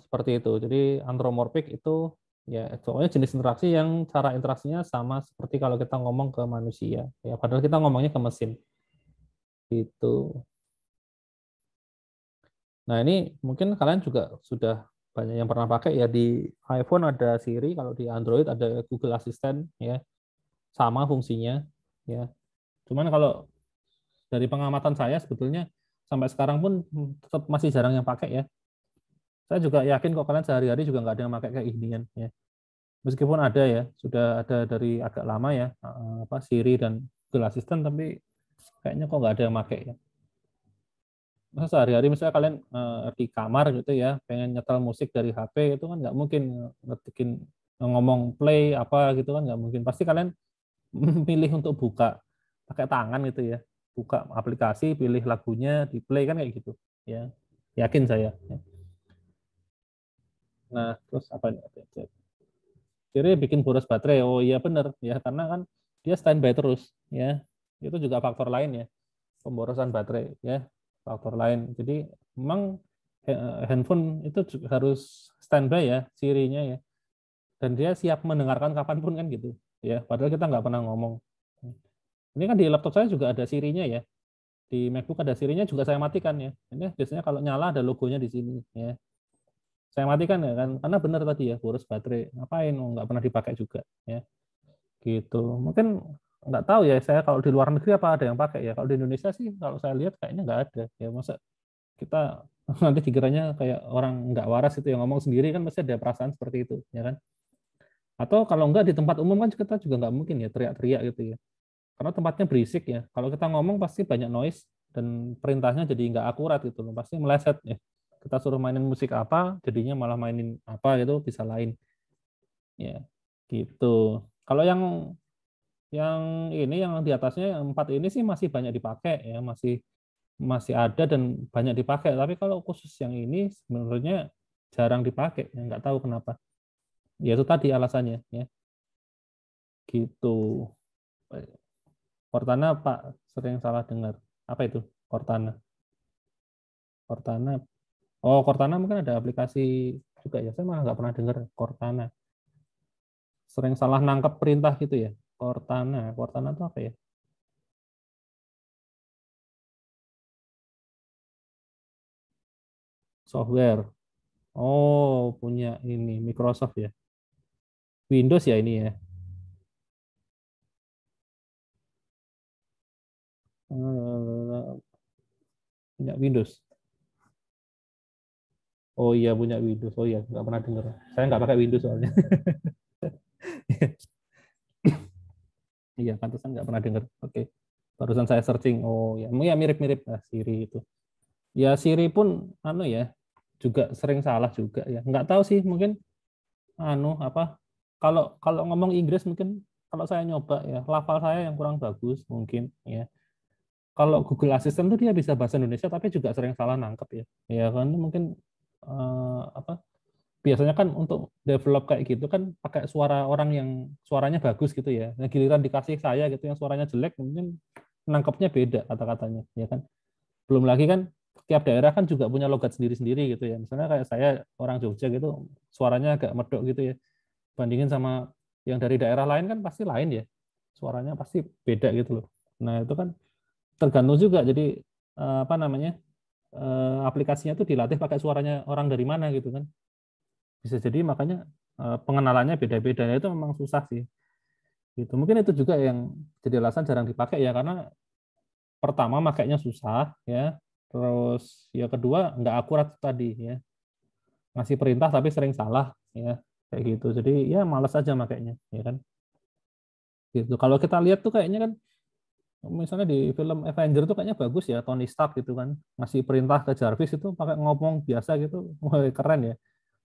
Seperti itu. Jadi anthropomorphic itu ya soalnya jenis interaksi yang cara interaksinya sama seperti kalau kita ngomong ke manusia. Ya padahal kita ngomongnya ke mesin. Itu. Nah, ini mungkin kalian juga sudah banyak yang pernah pakai ya, di iPhone ada Siri, kalau di Android ada Google Assistant ya. Sama fungsinya ya. Cuman kalau dari pengamatan saya sebetulnya sampai sekarang pun tetap masih jarang yang pakai ya. Saya juga yakin kok kalian sehari-hari juga nggak ada yang pakai kayak ginian ya. Meskipun ada ya, sudah ada dari agak lama ya, apa Siri dan Google Assistant, tapi kayaknya kok nggak ada yang pakai ya. Masa sehari-hari misalnya kalian di kamar gitu ya, pengen nyetel musik dari HP itu kan nggak mungkin ngetikin ngomong play apa gitu kan nggak mungkin. Pasti kalian pilih untuk buka pakai tangan gitu ya, buka aplikasi, pilih lagunya, di play kan kayak gitu ya. Yakin saya. Nah, terus apa nih? Jadi bikin boros baterai. Oh iya benar ya, karena kan dia standby terus ya. Itu juga faktor lain ya, pemborosan baterai ya, faktor lain. Jadi memang handphone itu juga harus standby ya, Siri-nya ya. Dan dia siap mendengarkan kapanpun kan gitu ya. Padahal kita nggak pernah ngomong. Ini kan di laptop saya juga ada Siri-nya ya. Di MacBook ada Siri-nya juga saya matikan ya. Ini biasanya kalau nyala ada logonya di sini ya. Saya matikan ya kan, karena benar tadi ya, boros baterai. Ngapain? Oh, nggak pernah dipakai juga ya. Gitu. Mungkin nggak tahu ya, saya kalau di luar negeri apa ada yang pakai ya. Kalau di Indonesia sih kalau saya lihat kayaknya nggak ada ya. Masa kita nanti dikiranya kayak orang nggak waras itu yang ngomong sendiri, kan pasti ada perasaan seperti itu ya kan. Atau kalau nggak di tempat umum kan kita juga nggak mungkin ya teriak-teriak gitu ya, karena tempatnya berisik ya. Kalau kita ngomong pasti banyak noise dan perintahnya jadi nggak akurat gitu loh, pasti meleset ya. Kita suruh mainin musik apa jadinya malah mainin apa gitu, bisa lain ya gitu. Kalau yang ini yang di atasnya yang 4 ini sih masih banyak dipakai ya, masih masih ada dan banyak dipakai. Tapi kalau khusus yang ini sebenarnya jarang dipakai, ya nggak tahu kenapa. Ya itu tadi alasannya, ya gitu. Cortana Pak sering salah dengar. Apa itu Cortana? Cortana. Oh, Cortana mungkin ada aplikasi juga ya. Saya malah nggak pernah dengar Cortana. Sering salah nangkep perintah gitu ya. Cortana. Cortana itu apa ya? Software. Oh, punya ini Microsoft ya. Windows ya ini ya. Punya Windows. Oh iya punya Windows. Oh iya nggak pernah dengar. Saya nggak pakai Windows soalnya. Iya pantesan nggak pernah dengar. Oke. Barusan saya searching. Oh ya mirip-mirip lah Siri itu. Ya Siri pun anu ya juga sering salah juga ya. Nggak tahu sih mungkin anu apa kalau kalau ngomong Inggris mungkin kalau saya nyoba ya lafal saya yang kurang bagus mungkin ya. Kalau Google Assistant tuh dia bisa bahasa Indonesia tapi juga sering salah nangkep ya. Ya kan mungkin apa biasanya kan untuk develop kayak gitu kan pakai suara orang yang suaranya bagus gitu ya. Nah, giliran dikasih saya gitu yang suaranya jelek mungkin nangkepnya beda kata-katanya ya kan. Belum lagi kan tiap daerah kan juga punya logat sendiri-sendiri gitu ya. Misalnya kayak saya orang Jogja gitu suaranya agak medok gitu ya. Bandingin sama yang dari daerah lain kan pasti lain ya. Suaranya pasti beda gitu loh. Nah, itu kan tergantung juga jadi apa namanya? Aplikasinya tuh dilatih pakai suaranya orang dari mana gitu kan. Bisa jadi makanya pengenalannya beda-beda. Itu memang susah sih. Gitu. Mungkin itu juga yang jadi alasan jarang dipakai ya karena pertama makainya susah ya. Terus ya kedua nggak akurat tadi ya. Ngasih perintah tapi sering salah ya. Kayak gitu. Jadi ya malas aja makainya ya kan. Gitu. Kalau kita lihat tuh kayaknya kan misalnya di film Avenger tuh kayaknya bagus ya Tony Stark gitu kan. Ngasih perintah ke Jarvis itu pakai ngomong biasa gitu. Wah, keren ya.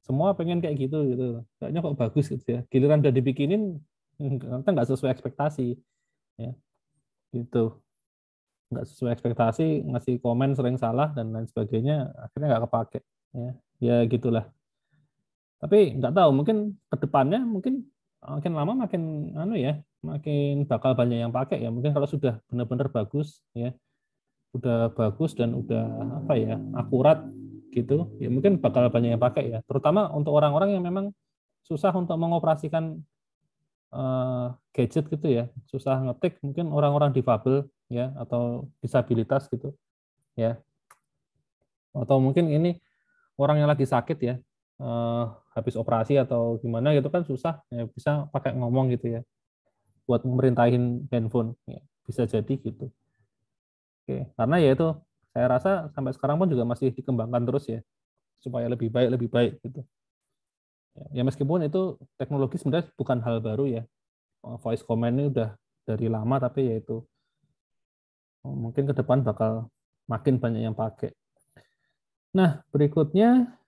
Semua pengen kayak gitu gitu. Kayaknya kok bagus gitu ya. Giliran udah dibikinin ternyata nggak sesuai ekspektasi ya gitu. Nggak sesuai ekspektasi, ngasih komen sering salah dan lain sebagainya, akhirnya nggak kepake ya. Ya gitulah. Tapi nggak tahu mungkin ke depannya mungkin makin lama makin anu ya, makin bakal banyak yang pakai ya. Mungkin kalau sudah benar-benar bagus ya, udah bagus dan udah apa ya, akurat gitu, ya mungkin bakal banyak yang pakai ya. Terutama untuk orang-orang yang memang susah untuk mengoperasikan gadget gitu ya, susah ngetik, mungkin orang-orang difabel ya atau disabilitas gitu ya. Atau mungkin ini orang yang lagi sakit ya, habis operasi atau gimana gitu kan susah ya bisa pakai ngomong gitu ya buat memerintahin handphone ya, bisa jadi gitu. Oke, karena ya itu saya rasa sampai sekarang pun juga masih dikembangkan terus ya supaya lebih baik gitu. Ya meskipun itu teknologi sebenarnya bukan hal baru ya. Voice command ini udah dari lama tapi ya itu mungkin ke depan bakal makin banyak yang pakai. Nah, berikutnya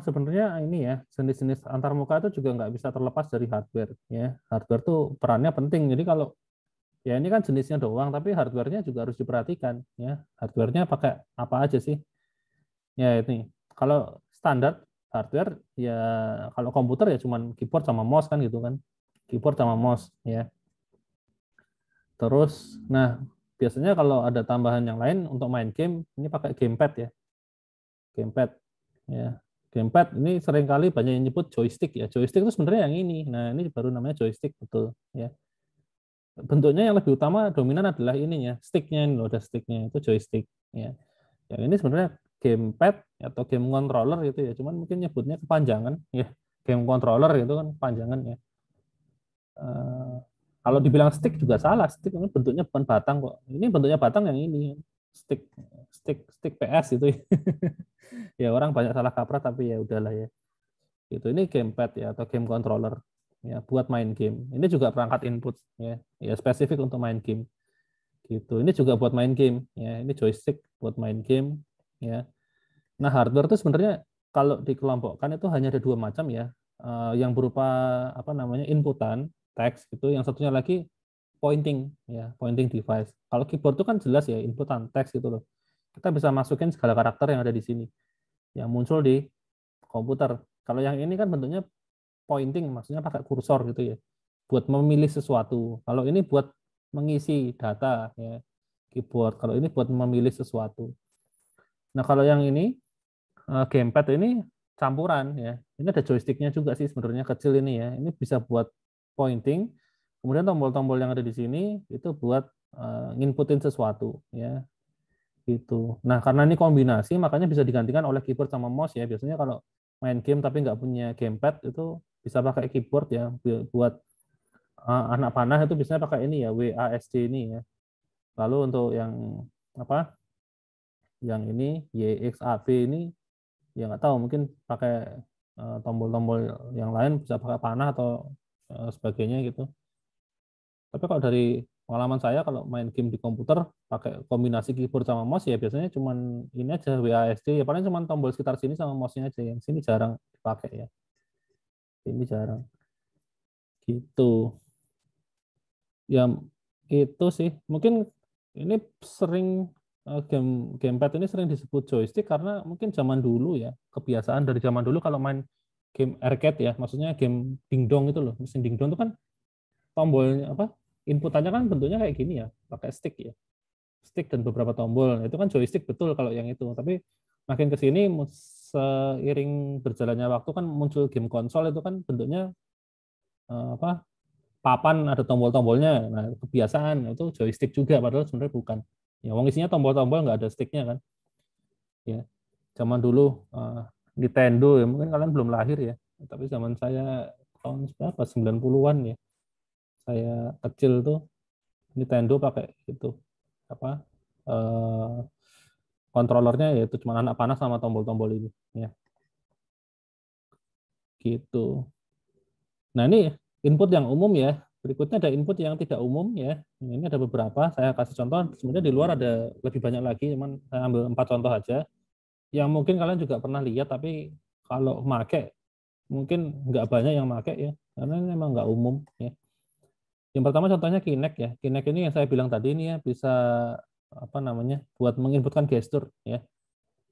sebenarnya ini ya jenis-jenis antarmuka itu juga nggak bisa terlepas dari hardware ya. Hardware tuh perannya penting. Jadi kalau ya ini kan jenisnya doang, tapi hardware-nya juga harus diperhatikan ya. Hardware-nya pakai apa aja sih? Ya ini kalau standar hardware ya kalau komputer ya cuman keyboard sama mouse kan gitu kan. Keyboard sama mouse ya. Terus nah biasanya kalau ada tambahan yang lain untuk main game ini pakai gamepad ya. Gamepad ya. Gamepad ini seringkali banyak yang nyebut joystick ya. Joystick itu sebenarnya yang ini. Nah, ini baru namanya joystick betul ya. Bentuknya yang lebih utama dominan adalah ininya, sticknya ini loh, ada sticknya itu joystick ya. Yang ini sebenarnya gamepad atau game controller gitu ya. Cuman mungkin nyebutnya kepanjangan ya. Game controller itu kan panjangan ya. Eh, kalau dibilang stick juga salah. Stick ini bentuknya bukan batang kok. Ini bentuknya batang yang ini. Stick stick PS itu. Ya orang banyak salah kaprah tapi ya udahlah ya. Itu ini gamepad ya atau game controller ya buat main game. Ini juga perangkat input ya. Ya spesifik untuk main game. Gitu. Ini juga buat main game ya. Ini joystick buat main game ya. Nah, hardware itu sebenarnya kalau dikelompokkan itu hanya ada dua macam ya. Yang berupa apa namanya inputan teks gitu, yang satunya lagi pointing ya, pointing device. Kalau keyboard itu kan jelas ya inputan teks gitu loh. Kita bisa masukin segala karakter yang ada di sini yang muncul di komputer. Kalau yang ini kan bentuknya pointing, maksudnya pakai kursor gitu ya, buat memilih sesuatu. Kalau ini buat mengisi data ya, keyboard. Kalau ini buat memilih sesuatu. Nah, kalau yang ini gamepad ini campuran ya. Ini ada joysticknya juga sih sebenarnya, kecil ini ya. Ini bisa buat pointing. Kemudian tombol-tombol yang ada di sini itu buat nginputin sesuatu ya. Gitu. Nah, karena ini kombinasi, makanya bisa digantikan oleh keyboard sama mouse ya. Biasanya kalau main game tapi nggak punya gamepad itu bisa pakai keyboard ya. Buat anak panah itu biasanya pakai ini ya, WASD ini ya. Lalu untuk yang apa? Yang ini YXAB ini ya nggak tahu, mungkin pakai tombol-tombol yang lain, bisa pakai panah atau sebagainya gitu. Tapi kalau dari pengalaman saya, kalau main game di komputer pakai kombinasi keyboard sama mouse ya biasanya cuman ini aja, WASD ya, paling cuman tombol sekitar sini sama mouse-nya aja, yang sini jarang dipakai ya, ini jarang gitu ya. Itu sih mungkin ini sering gamepad ini sering disebut joystick karena mungkin zaman dulu ya, kebiasaan dari zaman dulu kalau main game arcade ya, maksudnya game dingdong itu loh, mesin dingdong itu kan tombolnya apa, inputannya kan bentuknya kayak gini ya, pakai stick ya, stick dan beberapa tombol. Nah, itu kan joystick betul kalau yang itu. Tapi makin ke sini seiring berjalannya waktu kan muncul game konsol itu kan bentuknya apa, papan ada tombol-tombolnya. Nah, kebiasaan itu joystick juga padahal sebenarnya bukan. Ya, wong isinya tombol-tombol nggak ada sticknya kan. Ya, zaman dulu Nintendo ya, mungkin kalian belum lahir ya. Tapi zaman saya tahun berapa? 90-an ya. Saya kecil tuh Nintendo pakai itu apa? eh, Kontrolernya yaitu cuma anak panah sama tombol-tombol ini ya, gitu. Nah, ini input yang umum ya. Berikutnya ada input yang tidak umum ya. Ini ada beberapa, saya kasih contoh. Sebenarnya di luar ada lebih banyak lagi, cuman saya ambil 4 contoh aja. Yang mungkin kalian juga pernah lihat, tapi kalau make mungkin nggak banyak yang make ya, karena ini memang nggak umum ya. Yang pertama contohnya Kinect ya. Kinect ini yang saya bilang tadi ini ya, bisa apa namanya, buat menginputkan gestur ya,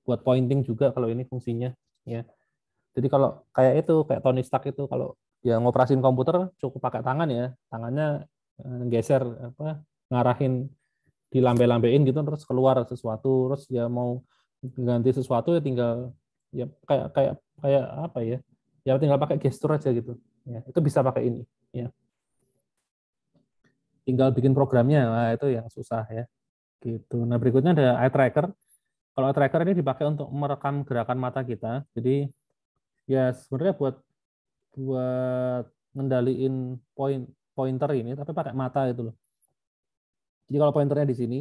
buat pointing juga kalau ini fungsinya ya. Jadi kalau kayak itu, kayak Tony Stark itu kalau dia ngoperasin komputer cukup pakai tangan ya, tangannya geser apa, ngarahin, dilambe-lambein gitu terus keluar sesuatu, terus ya mau ganti sesuatu ya tinggal ya kayak kayak kayak apa ya? Ya tinggal pakai gestur aja gitu. Ya, itu bisa pakai ini ya. Tinggal bikin programnya, nah itu yang susah ya. Gitu. Nah, berikutnya ada eye tracker. Kalau eye tracker ini dipakai untuk merekam gerakan mata kita. Jadi ya sebenarnya buat buat ngendaliin pointer ini tapi pakai mata itu loh. Jadi kalau pointernya di sini,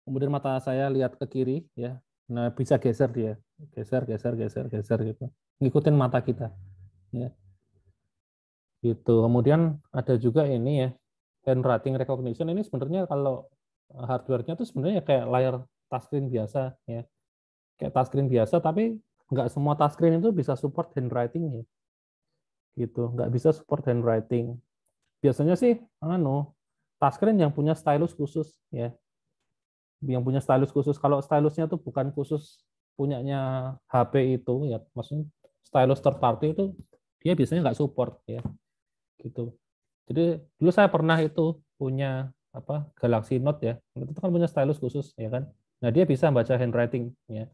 kemudian mata saya lihat ke kiri ya. Nah, bisa geser dia. Geser, geser, geser, geser gitu. Ngikutin mata kita ya. Gitu. Kemudian ada juga ini ya, handwriting recognition. Ini sebenarnya kalau hardware-nya tuh sebenarnya kayak layar touchscreen biasa ya. Kayak touchscreen biasa tapi nggak semua touchscreen itu bisa support handwriting ya. Gitu. Nggak bisa support handwriting. Biasanya sih touchscreen yang punya stylus khusus ya, yang punya stylus khusus. Kalau stylusnya tuh bukan khusus punyanya HP itu ya, maksudnya stylus third party itu dia biasanya nggak support ya, gitu. Jadi dulu saya pernah itu punya apa, Galaxy Note ya, itu kan punya stylus khusus ya kan. Nah, dia bisa baca handwriting ya,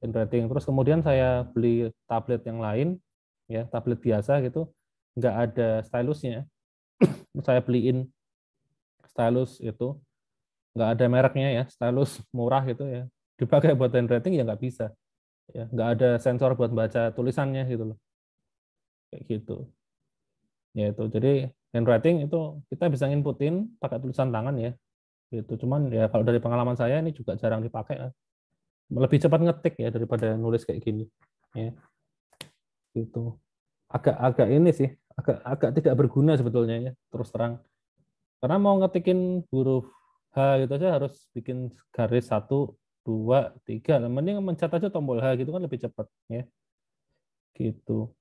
handwriting. Terus kemudian saya beli tablet yang lain ya, tablet biasa gitu, nggak ada stylusnya. Saya beliin stylus itu nggak ada mereknya ya, stylus murah gitu ya, dipakai buat handwriting ya nggak bisa ya, nggak ada sensor buat baca tulisannya gitu loh, kayak gitu ya. Itu jadi handwriting itu kita bisa inputin pakai tulisan tangan ya, gitu. Cuman ya kalau dari pengalaman saya ini juga jarang dipakai ya. Lebih cepat ngetik ya daripada nulis kayak gini ya, gitu. Agak ini sih, agak agak tidak berguna sebetulnya ya, terus terang. Karena mau ngetikin huruf H gitu aja harus bikin garis 1, 2, 3. Mending mencet aja tombol H gitu kan lebih cepat ya. Gitu.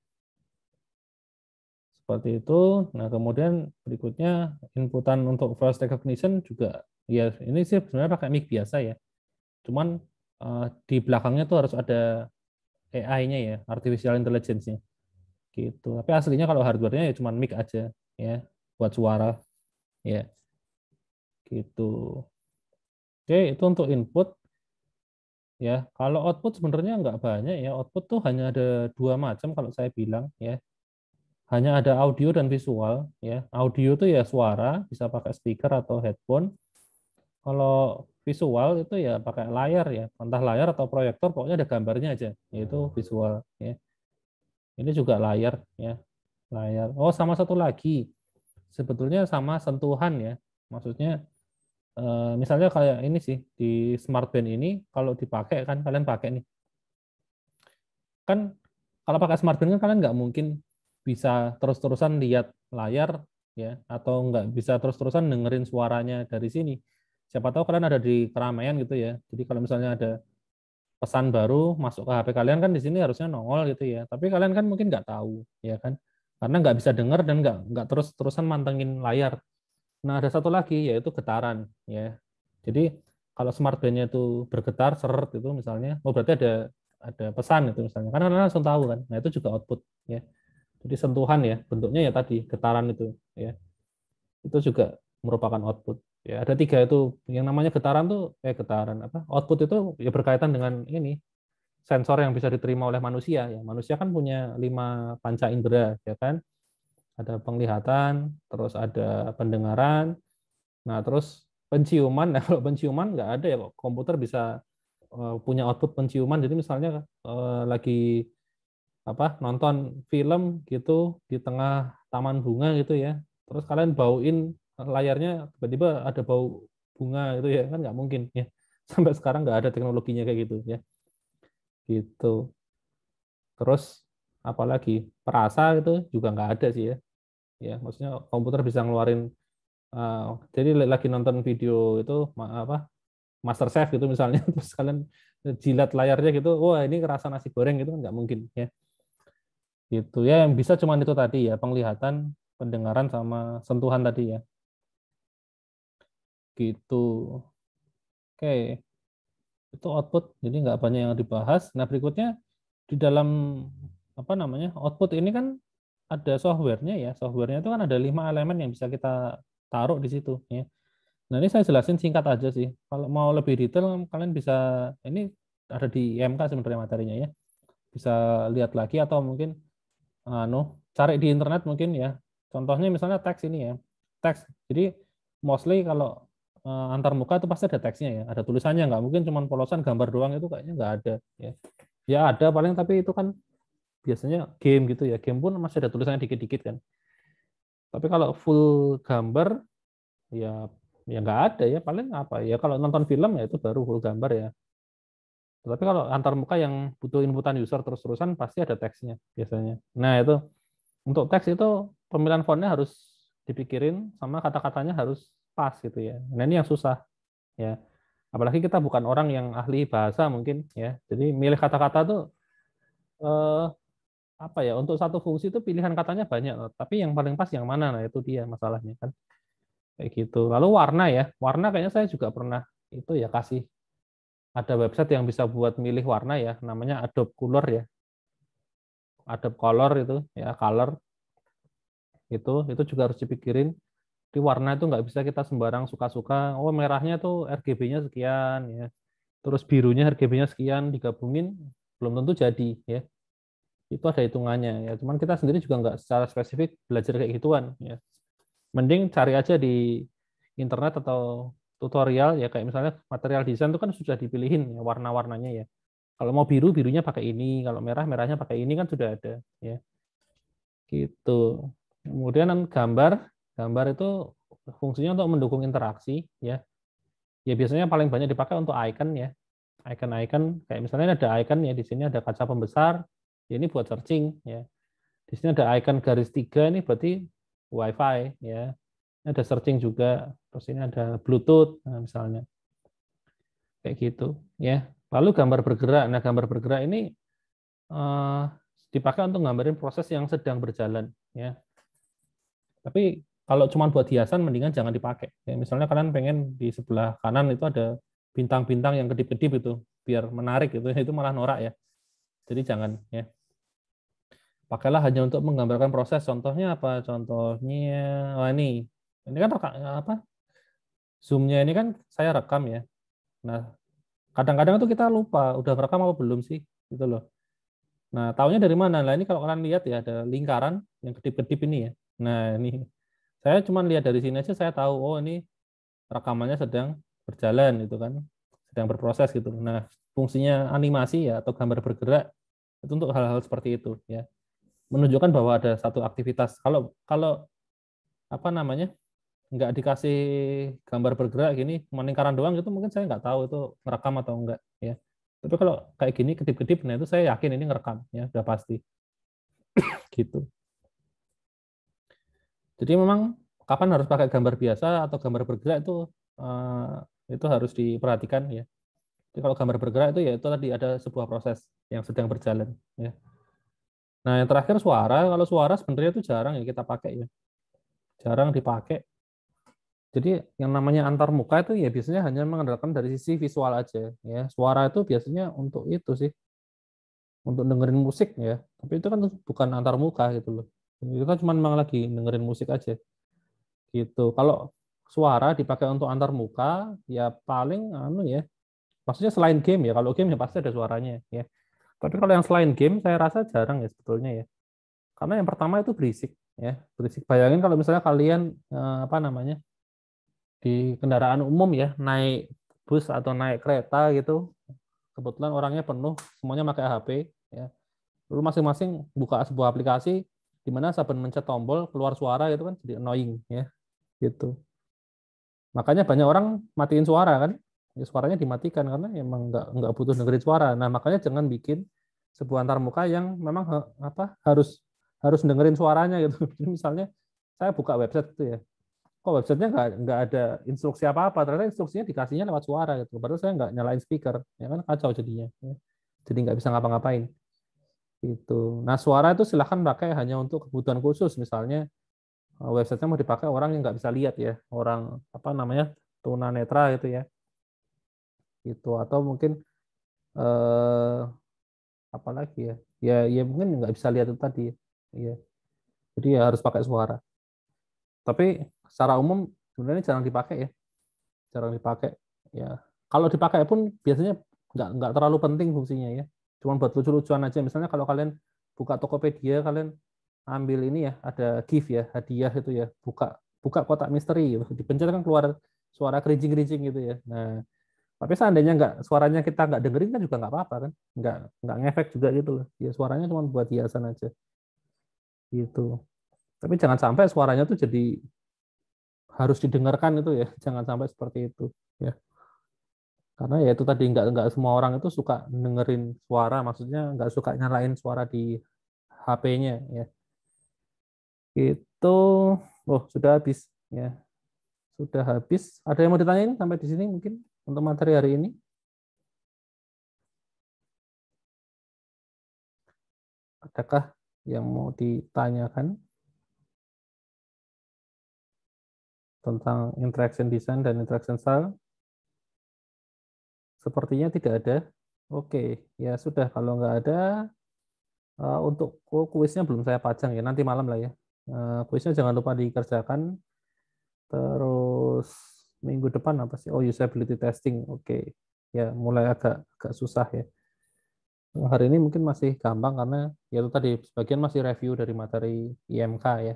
Seperti itu. Nah, kemudian berikutnya inputan untuk voice recognition juga ya, ini sih sebenarnya pakai mic biasa ya. Cuman di belakangnya tuh harus ada AI-nya ya, artificial intelligence-nya gitu. Tapi aslinya kalau hardware-nya ya cuma mic aja ya, buat suara ya gitu. Oke, itu untuk input ya. Kalau output sebenarnya nggak banyak ya. Output tuh hanya ada dua macam kalau saya bilang ya. Hanya ada audio dan visual ya. Audio tuh ya suara, bisa pakai speaker atau headphone. Kalau visual itu ya pakai layar ya, entah layar atau proyektor, pokoknya ada gambarnya aja, yaitu visual ya. Ini juga layar ya, layar. Oh, sama satu lagi, sebetulnya sama sentuhan ya. Maksudnya misalnya kayak ini sih di smart band ini kalau dipakai kan kalian pakai nih. Kan kalau pakai smart band kan kalian nggak mungkin bisa terus-terusan lihat layar ya atau nggak bisa terus-terusan dengerin suaranya dari sini. Siapa tahu kalian ada di keramaian gitu ya. Jadi kalau misalnya ada pesan baru masuk ke HP kalian kan di sini harusnya nongol gitu ya. Tapi kalian kan mungkin nggak tahu ya kan. Karena nggak bisa dengar dan nggak terus-terusan mantengin layar. Nah, ada satu lagi yaitu getaran ya. Jadi kalau smart band-nya itu bergetar seret itu misalnya, oh berarti ada pesan itu misalnya. Kan kalian langsung tahu kan. Nah, itu juga output ya. Jadi sentuhan ya, bentuknya ya tadi getaran itu ya. Itu juga merupakan output. Ya, ada tiga itu yang namanya getaran tuh getaran apa? Output itu ya berkaitan dengan ini sensor yang bisa diterima oleh manusia ya. Manusia kan punya 5 panca indera ya kan. Ada penglihatan, terus ada pendengaran, nah terus penciuman. Nah kalau penciuman nggak ada ya kok. Komputer bisa punya output penciuman. Jadi misalnya lagi apa nonton film gitu di tengah taman bunga gitu ya. Terus kalian bauin layarnya tiba-tiba ada bau bunga itu ya kan nggak mungkin ya. Sampai sekarang nggak ada teknologinya kayak gitu ya. Gitu. Terus apalagi perasa itu juga nggak ada sih ya. Ya maksudnya komputer bisa ngeluarin jadi lagi nonton video itu apa Master Chef gitu misalnya terus kalian jilat layarnya gitu wah ini kerasa nasi goreng gitu kan nggak mungkin ya gitu ya yang bisa cuma itu tadi ya penglihatan pendengaran sama sentuhan tadi ya gitu oke itu output jadi nggak banyak yang dibahas. Nah berikutnya di dalam apa namanya output ini kan ada softwarenya ya. Softwarenya itu kan ada 5 elemen yang bisa kita taruh di situ ya. Nah ini saya jelasin singkat aja sih. Kalau mau lebih detail kalian bisa ini ada di IMK sebenarnya materinya ya. Bisa lihat lagi atau mungkin cari di internet mungkin ya. Contohnya misalnya teks ini ya. Teks. Jadi mostly kalau antar muka itu pasti ada teksnya ya. Ada tulisannya nggak mungkin cuma polosan gambar doang itu kayaknya nggak ada ya. Ya ada paling tapi itu kan biasanya game gitu ya. Game pun masih ada tulisannya dikit-dikit kan. Tapi kalau full gambar ya ya nggak ada ya paling apa ya kalau nonton film ya itu baru full gambar ya. Tapi kalau antar muka yang butuh inputan user terus-terusan pasti ada teksnya biasanya. Nah itu untuk teks itu pemilihan fontnya harus dipikirin sama kata-katanya harus pas gitu ya. Nah ini yang susah ya. Apalagi kita bukan orang yang ahli bahasa mungkin ya. Jadi milih kata-kata tuh eh, apa ya untuk satu fungsi itu pilihan katanya banyak, tapi yang paling pas yang mana? Nah itu dia masalahnya kan kayak gitu. Lalu warna ya, warna kayaknya saya juga pernah itu ya kasih ada website yang bisa buat milih warna ya, namanya Adobe Color ya, Adobe Color itu ya color itu juga harus dipikirin. Di warna itu nggak bisa kita sembarang suka-suka. Oh merahnya tuh RGB-nya sekian ya, terus birunya RGB-nya sekian digabungin belum tentu jadi ya. Itu ada hitungannya ya. Cuman kita sendiri juga nggak secara spesifik belajar kayak gituan ya. Mending cari aja di internet atau tutorial ya kayak misalnya material desain itu kan sudah dipilihin ya warna-warnanya ya. Kalau mau biru birunya pakai ini, kalau merah merahnya pakai ini kan sudah ada ya. Gitu. Kemudian gambar, gambar itu fungsinya untuk mendukung interaksi ya. Ya biasanya paling banyak dipakai untuk icon ya. Icon-icon kayak misalnya ada icon ya di sini ada kaca pembesar, ya ini buat searching ya. Di sini ada icon garis 3 ini berarti WiFi ya. Ini ada searching juga. Terus ini ada Bluetooth nah, misalnya. Kayak gitu ya. Lalu gambar bergerak. Nah, gambar bergerak ini eh, dipakai untuk gambarin proses yang sedang berjalan ya. Tapi kalau cuma buat hiasan mendingan jangan dipakai. Ya, misalnya kalian pengen di sebelah kanan itu ada bintang-bintang yang kedip-kedip itu biar menarik itu malah norak ya. Jadi jangan ya. Pakailah hanya untuk menggambarkan proses. Contohnya apa? Contohnya, ini kan apa? Zoom-nya ini kan saya rekam ya. Nah, kadang-kadang tuh kita lupa udah rekam apa belum sih, gitu loh. Nah, taunya dari mana? Nah, ini kalau kalian lihat ya ada lingkaran yang kedip-kedip ini ya. Nah, ini saya cuma lihat dari sini aja saya tahu, oh ini rekamannya sedang berjalan gitu kan, sedang berproses gitu. Nah, fungsinya animasi ya atau gambar bergerak itu untuk hal-hal seperti itu ya, menunjukkan bahwa ada satu aktivitas. Kalau kalau apa namanya nggak dikasih gambar bergerak gini, cuma lingkaran doang gitu, mungkin saya nggak tahu itu ngerekam atau enggak ya. Tapi kalau kayak gini kedip-kedip, nah itu saya yakin ini ngerekam ya, udah pasti gitu. Jadi memang kapan harus pakai gambar biasa atau gambar bergerak itu harus diperhatikan ya. Jadi kalau gambar bergerak itu ya itu tadi ada sebuah proses yang sedang berjalan ya. Nah, yang terakhir suara. Kalau suara sebenarnya itu jarang ya kita pakai ya. Jarang dipakai. Jadi yang namanya antar muka itu ya biasanya hanya mengandalkan dari sisi visual aja ya. Suara itu biasanya untuk itu sih, untuk dengerin musik ya. Tapi itu kan bukan antar muka gitu loh. Kita cuma memang lagi dengerin musik aja gitu. Kalau suara dipakai untuk antar muka ya paling ya. Maksudnya selain game ya. Kalau game ya pasti ada suaranya ya. Tapi kalau yang selain game saya rasa jarang ya sebetulnya ya. Karena yang pertama itu berisik ya. Berisik. Bayangin kalau misalnya kalian apa namanya? Di kendaraan umum ya, naik bus atau naik kereta gitu, kebetulan orangnya penuh, semuanya pakai HP ya. Lalu masing-masing buka sebuah aplikasi di mana saben mencet tombol keluar suara gitu kan jadi annoying ya gitu. Makanya banyak orang matiin suara kan. Ya, suaranya dimatikan karena emang nggak butuh dengerin suara. Nah, makanya jangan bikin sebuah antarmuka yang memang apa harus harus dengerin suaranya gitu. Jadi misalnya saya buka website itu ya, kok websitenya nggak ada instruksi apa-apa, ternyata instruksinya dikasihnya lewat suara gitu. Padahal saya nggak nyalain speaker, ya kan kacau jadinya. Ya. Jadi nggak bisa ngapa-ngapain. Gitu. Nah, suara itu silahkan pakai hanya untuk kebutuhan khusus, misalnya websitenya mau dipakai orang yang nggak bisa lihat ya, orang apa namanya tunanetra gitu ya, gitu. Atau mungkin eh, apa lagi ya, ya mungkin nggak bisa lihat itu tadi, ya. Jadi ya harus pakai suara. Tapi secara umum sebenarnya jarang dipakai ya, jarang dipakai ya. Kalau dipakai pun biasanya nggak terlalu penting fungsinya ya, cuma buat lucu-lucuan aja. Misalnya kalau kalian buka Tokopedia, kalian ambil ini ya, ada gift ya, hadiah itu ya, buka buka kotak misteri gitu, dipencet kan keluar suara kerincing-kerincing gitu ya. Nah, tapi seandainya suaranya kita nggak dengerin kan juga nggak apa-apa kan, nggak ngefek juga gitu loh. Ya suaranya cuma buat hiasan aja gitu. Tapi jangan sampai suaranya tuh jadi harus didengarkan itu ya, jangan sampai seperti itu ya. Karena ya itu tadi nggak semua orang itu suka dengerin suara, maksudnya nggak suka nyalain suara di HP-nya ya. Itu, oh sudah habis ya, sudah habis. Ada yang mau ditanyain sampai di sini mungkin untuk materi hari ini? Adakah yang mau ditanyakan tentang interaction design dan interaction style? Sepertinya tidak ada. Oke, ya sudah. Kalau nggak ada, untuk kuisnya belum saya pajang ya. Nanti malam lah ya. Kuisnya jangan lupa dikerjakan. Terus minggu depan apa sih? Oh, usability testing. Oke, ya mulai agak agak susah ya. Hari ini mungkin masih gampang karena ya itu tadi sebagian masih review dari materi IMK ya.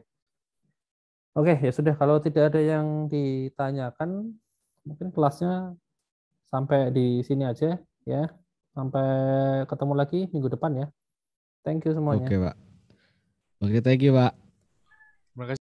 Oke, ya sudah. Kalau tidak ada yang ditanyakan, mungkin kelasnya sampai di sini aja ya. Sampai ketemu lagi minggu depan ya. Thank you semuanya. Oke, Pak. Oke, thank you, Pak. Terima kasih.